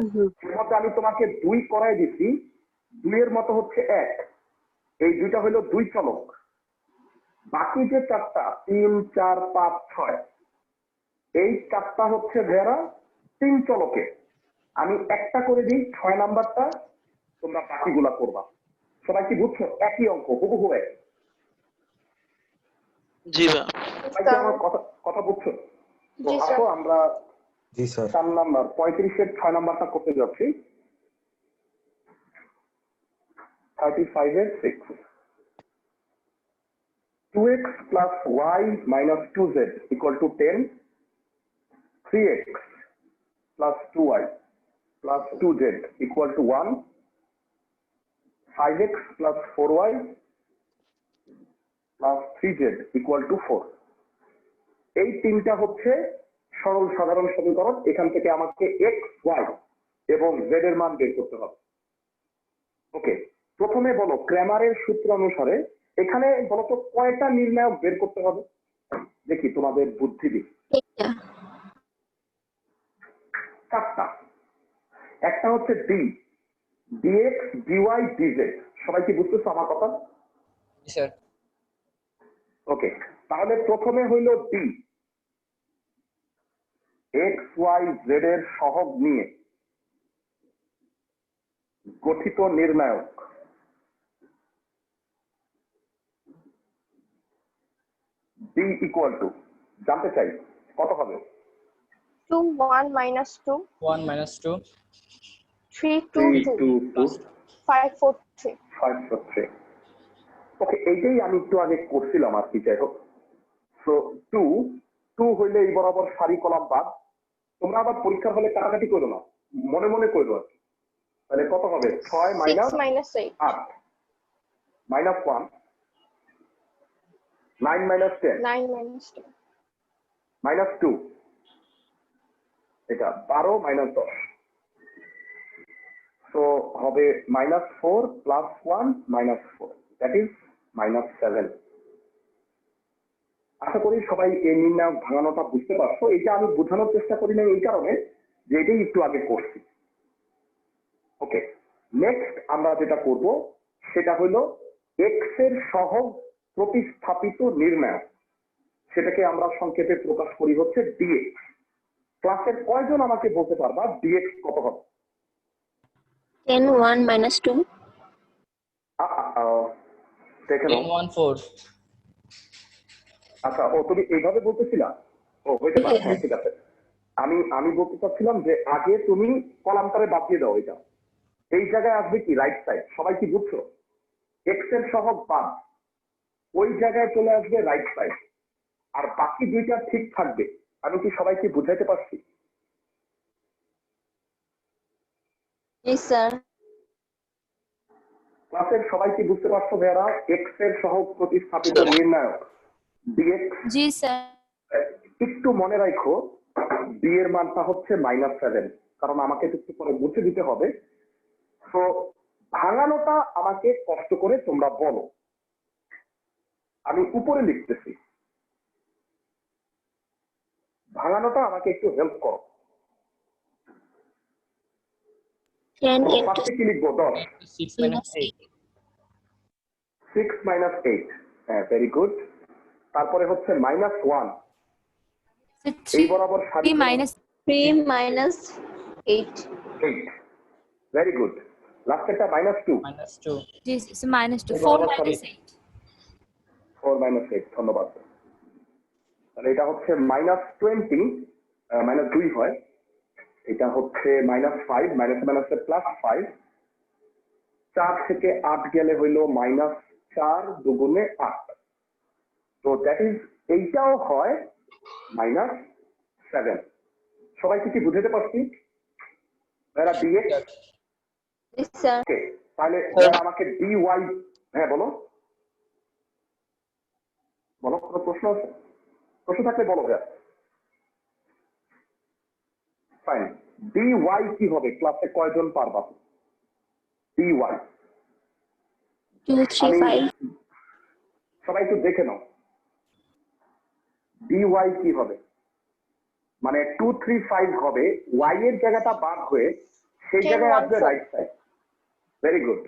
এর মধ্যে আমি তোমাকে 2 করাই দিচ্ছি, 2 এর মতো হচ্ছে 1, এই দুইটা হলো 2 চলক। বাকি যে 4টা 3 4 5 6, এই 4টা হচ্ছে ভেরা 3 চলকে। আমি একটা করে দিই 6 নাম্বারটা, তোমরা বাকিগুলা করবা। সবাই কি বুঝছো? একই অঙ্ক, হুবহু এক। জি ভাই। সবাই কি আমার কথা বুঝছো? তো জি, স্যার। আসো আমরা জি স্যার। 4 নাম্বার 35-এর 6 নাম্বারটা করতে যাচ্ছি। 35-এর 6, 2x plus y minus 2z equal to 10, 3x plus 2y plus 2z equal to 1, 5x plus 4y plus 3z equal to 4। এই তিনটা হচ্ছে সরল সাধারণ সমীকরণ। এখান থেকে আমাকে x, y এবং z এর মান বের করতে হবে। ওকে, প্রথমে বলো ক্র্যামারের সূত্র অনুসারে এখানে বলো তো কয়টা নির্ণায়ক বের করতে হবে? দেখি তোমাদের বুদ্ধি দিই। 4টা। একটা হচ্ছে d, dx, dy, dz। সবাই কি বুঝতেছো আমার কথা? জি স্যার। ওকে, তাহলে প্রথমে হইল d, x, y, z এর সহগ নিয়ে গঠিত নির্ণায়ক। d ইকুয়াল টু, জানতে চাই কত হবে? 2 1 minus 2 1 minus 2 3 2 2 5 4 3। 5 হচ্ছে। ওকে, এইটাই আমি একটু আগে করছিলাম আর কি, যাই হোক। সো 2 হইলে এই বরাবর সারি কলাম বাদ। তোমরা আবার পরীক্ষার হলে কাটাকাটি করো না, মনে মনে করবো আর কি। তাহলে কত হবে? 6 minus 6 minus 8 8 minus 1, 9 minus 10 9 minus 10 minus 2, এটা 12 মাইনাস 10। তো হবে -4 + 1 -4, দ্যাট ইজ -7। আশা করি সবাই এই নির্ণায়ক ভাঙানোটা বুঝতে পারছো। এটা আমি বোঝানোর চেষ্টা করি না এই কারণে যে এটাই একটু আগে করছি। ওকে, নেক্সট আমরা যেটা করব সেটা হলো এক্স এর সহগ প্রতিস্থাপিত নির্ণায়ক, সেটাকে আমরা সংক্ষেপে প্রকাশ করি হচ্ছে ডিএক্স। ক্লাসের কয়জন আমাকে বলতে পারবা ডিএক্স কত হবে? 10 1 minus 2. দেখে 10 নাও। 1 4 আচ্ছা, ও তুমি এইভাবে বলতেছিলা? ও হইতে পারে, হ্যাঁ ঠিক আছে। আমি বলতে চাচ্ছিলাম যে আগে তুমি কলামটারে বাদ দিয়ে দাও, এটা এই জায়গায় আসবে কি রাইট সাইড, সবাই কি বুঝছো? এক্স এর সহগ বাদ, ওই জায়গায় চলে আসবে রাইট সাইড, আর বাকি দুইটা ঠিক থাকবে। আমি কি সবাইকে বুঝাইতে পারছি? Yes, sir. ক্লাসের সবাই কি বুঝতে পারছো ভাইয়ারা? এক্স এর সহগ প্রতিস্থাপিত নির্ণায়ক ডিএক্স। জি স্যার। একটু মনে রাখো ডি এর মানটা হচ্ছে -7, কারণ আমাকে একটু পরে বুঝে দিতে হবে। তো ভাঙানোটা আমাকে কষ্ট করে তোমরা বলো, আমি উপরে লিখতেছি, ভাঙানোটা আমাকে একটু হেল্প করো। 10 into ফার্স্টে কি লিখবো? 10 6 minus 8 6 - 8, হ্যাঁ ভেরি গুড। তারপরে হচ্ছে -1, এই থ্রি বরাবর সারি মাইনাস 3 minus 8. 8, very good. লাস্টেরটা -2, -2 জি মাইনাস 2 এই 4 বরাবর সারি মাইনাস 8 4 - 8, ধন্যবাদ। তাহলে এটা হচ্ছে -20, -2 হয়। এটা হচ্ছে -5, মাইনাস মাইনাসে +5, 4 থেকে 8 গেলে হইলো -4 দুগুণে 8, তো দ্যাট ইজ এইটাও হয় -7। সবাই কি বুঝতে পারছি? এরা ডিএক্স। Yes, sir. ওকে, তাহলে আমাকে ডিওয়াই, হ্যাঁ বলো বলো, কোনো প্রশ্ন আছে? প্রশ্ন থাকলে বলো ভাইয়া। ফাইন, ডিওয়াই কি হবে? ক্লাসে কয়জন পারবা? ডিওয়াই 2 3 5. সবাই একটু দেখে নাও, ডিওয়াই কি হবে? মানে 2 3 5 হবে, ওয়াই এর জায়গাটা বাদ হয়ে সেই 10 জায়গায় 1 আসবে 4 রাইট সাইড। Very good.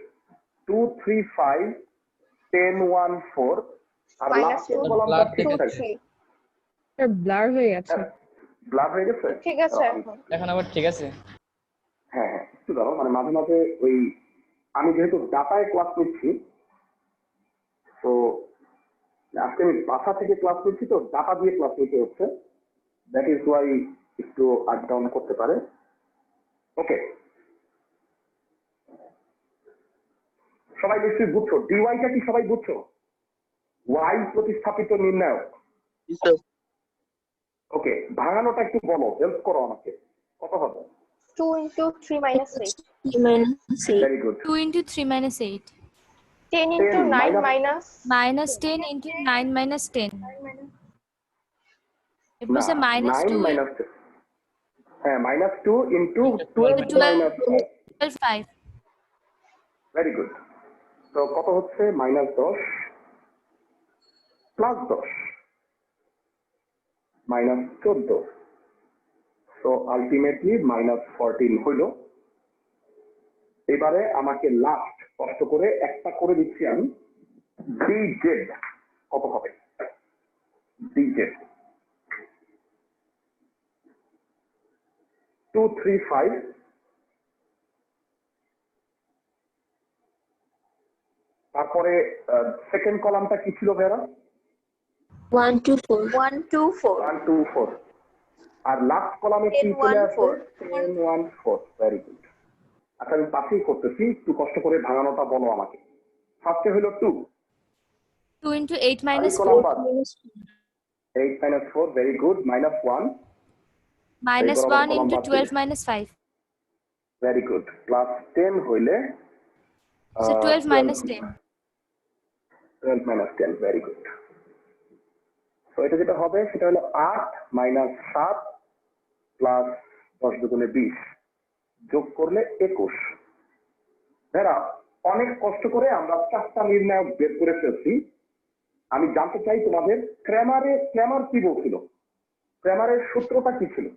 2 3 5 10 1 4, আর minus লাস্টের 2 কলামটা ঠিক 2 থাকবে। 3 ব্লার হয়ে গেছে। ব্লাড হয়ে গেছে? ঠিক আছে এখন। এখন আবার ঠিক আছে। হ্যাঁ হ্যাঁ, একটু দাঁড়াও, মানে মাঝে মাঝে ওই আমি যেহেতু ডাটায় ক্লাস নিচ্ছি, তো আজকে আমি বাসা থেকে ক্লাস নিচ্ছি, তো ডাটা দিয়ে ক্লাস নিতে হচ্ছে, দ্যাট ইজ ওয়াই একটু আপ ডাউন করতে পারে। ওকে, সবাই নিশ্চয়ই বুঝছো ডিওয়াইটা কি? সবাই বুঝছো? ওয়াই প্রতিস্থাপিত নির্ণায়ক। ওকে, ভাঙানোটা একটু বলো, হেল্প করো আমাকে, কত হবে? 2 into 3 minus 8 3 minus 8. Very good. 2 into 3 minus 8 10 into 10 9 minus minus 10 into 9 minus 10 it না, was a minus 9 2 মাইনাস, হ্যাঁ -2 ইন্টু 12 12 - 5 ভেরি গুড। তো কত হচ্ছে? -10 প্লাস 10 -14, তো আলটিমেটলি -14 হইল। এবারে আমাকে লাস্ট কষ্ট করে একটা করে দিচ্ছি আমি, ডিজেড কত হবে? ডিজেড 2 3 5, তারপরে সেকেন্ড কলামটা কি ছিল ভাইরা? 1 2 4. 1 2 4 1 2 4, আর লাস্ট কলামে কি 10 চলে 1 আসবে? 4 10 1 4, ভেরি গুড। আচ্ছা, আমি পাশেই করতেছি, একটু কষ্ট করে ভাঙানোটা বলো আমাকে। ফার্স্টে হলো 2, 2 into 8 minus কলাম 4 বাদ, 8 - 4, ভেরি গুড। -1, minus বরাবর 1 কলাম into বাদ 12 দিলে। minus 5 very good. প্লাস 10 হইলে so 12 minus 10 12 - 10, ভেরি গুড। তো এটা যেটা হবে সেটা হলো 8 - 7 প্লাস 10 দুগুণে 20, যোগ করলে 21, এরা অনেক কষ্ট করে আমরা 4টা নির্ণায়ক বের করে ফেলছি। আমি জানতে চাই তোমাদের ক্র্যামার কি বলছিল, ক্র্যামারের সূত্রটা কি ছিল?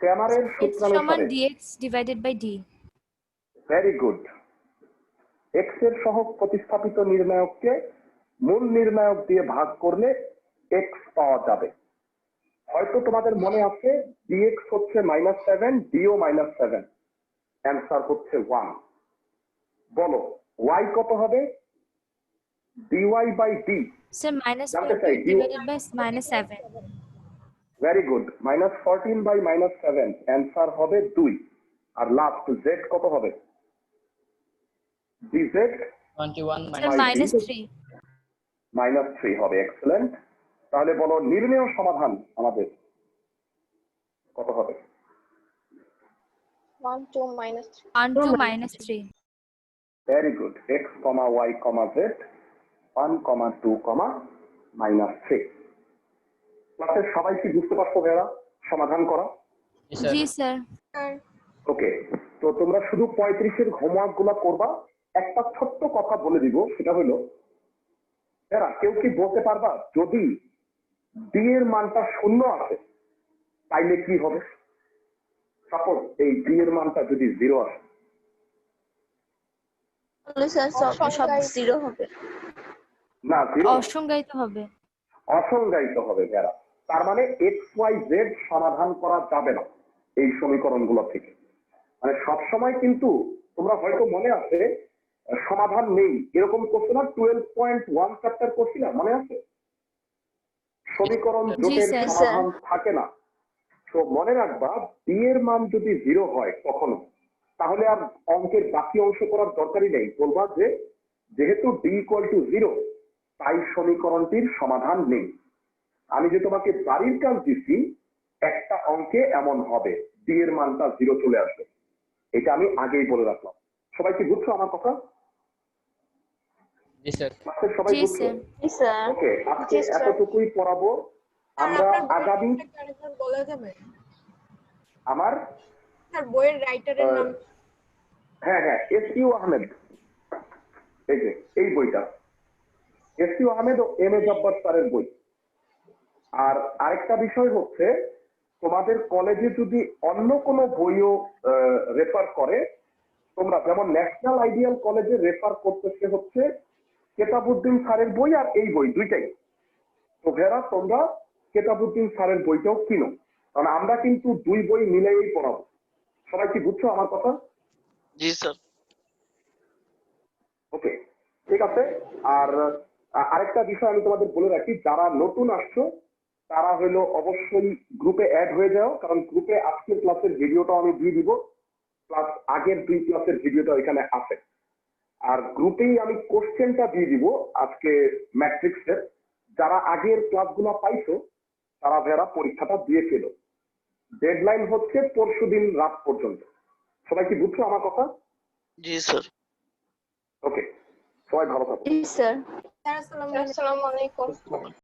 ক্র্যামারের x সূত্রানুসারে dx divided by d. Very good. X এর সহগ প্রতিস্থাপিত নির্ণায়ককে মূল নির্ণায়ক দিয়ে ভাগ করলে এক্স পাওয়া যাবে। হয়তো তোমাদের মনে আছে ডিএক্স হচ্ছে -7, ডিও -7, অ্যান্সার হচ্ছে 1। বলো ওয়াই কত হবে? D Y by D Sir, minus জানতে 14 চাই। divided by -7. Very good, -14 by -7, answer হবে 2। আর লাস্ট জেড কত হবে? DZ 21 Sir, minus -3. -3 হবে। এক্সেলেন্ট। তাহলে বলো নির্ণেয় সমাধান আমাদের কত হবে? 1 2 minus 3. 1 2 -3. Very good. X comma Y comma Z 1, 2, -3। ক্লাসের সবাই কি বুঝতে পারছো ভাইয়া সমাধান করা? Yes, sir. জি স্যার। ওকে, তো তোমরা শুধু 35-এর হোমওয়ার্ক গুলা করবা। একটা ছোট্ট কথা বলে দিব, সেটা হলো এরা কেউ কি বলতে পারবা যদি ডি এর মানটা 0 আসে তাইলে কি হবে? সাপোজ এই ডি এর মানটা যদি 0 আসে, তাহলে স্যার সব 0 হবে। না 0 অসংজ্ঞায়িত হবে। অসংজ্ঞায়িত হবে যারা, তার মানে এক্স ওয়াই জেড সমাধান করা যাবে না এই সমীকরণগুলো থেকে। মানে সবসময় কিন্তু তোমরা হয়তো মনে আছে সমাধান নেই এরকম করছো না, 12.1 চ্যাপ্টার করছিলাম মনে আছে? সমীকরণ জোটের স্যার, সমাধান থাকে না। তো মনে রাখবা ডি এর মান যদি 0 হয় কখনো, তাহলে আর অঙ্কের বাকি অংশ করার দরকারই নেই। বলবা যে যেহেতু ডি ইকুয়াল টু 0 তাই সমীকরণটির সমাধান নেই। আমি যে তোমাকে বাড়ির কাজ দিচ্ছি একটা অঙ্কে এমন হবে ডি এর মানটা 0 চলে আসবে, এটা আমি আগেই বলে রাখলাম। সবাই কি বুঝছো আমার কথা? Yes, sir. ক্লাসের সবাই জি বুঝছো? স্যার। জি স্যার। ওকে, আজকে জি, স্যার। এতটুকুই পড়াবো আমরা। আগামী বলা যাবে আমার স্যার বইয়ের রাইটারের নাম? হ্যাঁ এস ইউ আহমেদ, এই যে এই বইটা S U Ahmed O M A Jabbar স্যারের বই। আর আরেকটা বিষয় হচ্ছে তোমাদের কলেজে যদি অন্য কোনো বইও রেফার করে, তোমরা যেমন ন্যাশনাল আইডিয়াল কলেজে রেফার করতেছে হচ্ছে কেতাবউদ্দিন স্যারের বই আর এই বই দুইটাই। তো ভেরা তোমরা কেতাবউদ্দিন স্যারের বইটাও কিনো, কারণ আমরা কিন্তু 2 বই মিলেই পড়াবো। সবাই কি বুঝছো আমার কথা? জি স্যার। ওকে, ঠিক আছে। আর আরেকটা বিষয় আমি তোমাদের বলে রাখি, যারা নতুন আসছো তারা হলো অবশ্যই গ্রুপে অ্যাড হয়ে যাও, কারণ গ্রুপে আজকের ক্লাসের ভিডিওটা আমি দিয়ে দিব, প্লাস আগের 2 ক্লাসের ভিডিওটা এখানে আছে। আর গ্রুপেই আমি কোশ্চেনটা দিয়ে দিব আজকে ম্যাট্রিক্সের। যারা আগের ক্লাসগুলো পাইছো তারা ভেরা পরীক্ষাটা দিয়ে ফেলো। ডেডলাইন হচ্ছে পরশুদিন রাত পর্যন্ত। সবাই কি বুঝছো আমার কথা? জি স্যার। ওকে, সবাই ভালো থাকো। জি স্যার। স্যার আসসালামু আলাইকুম। Assalamu alaikum.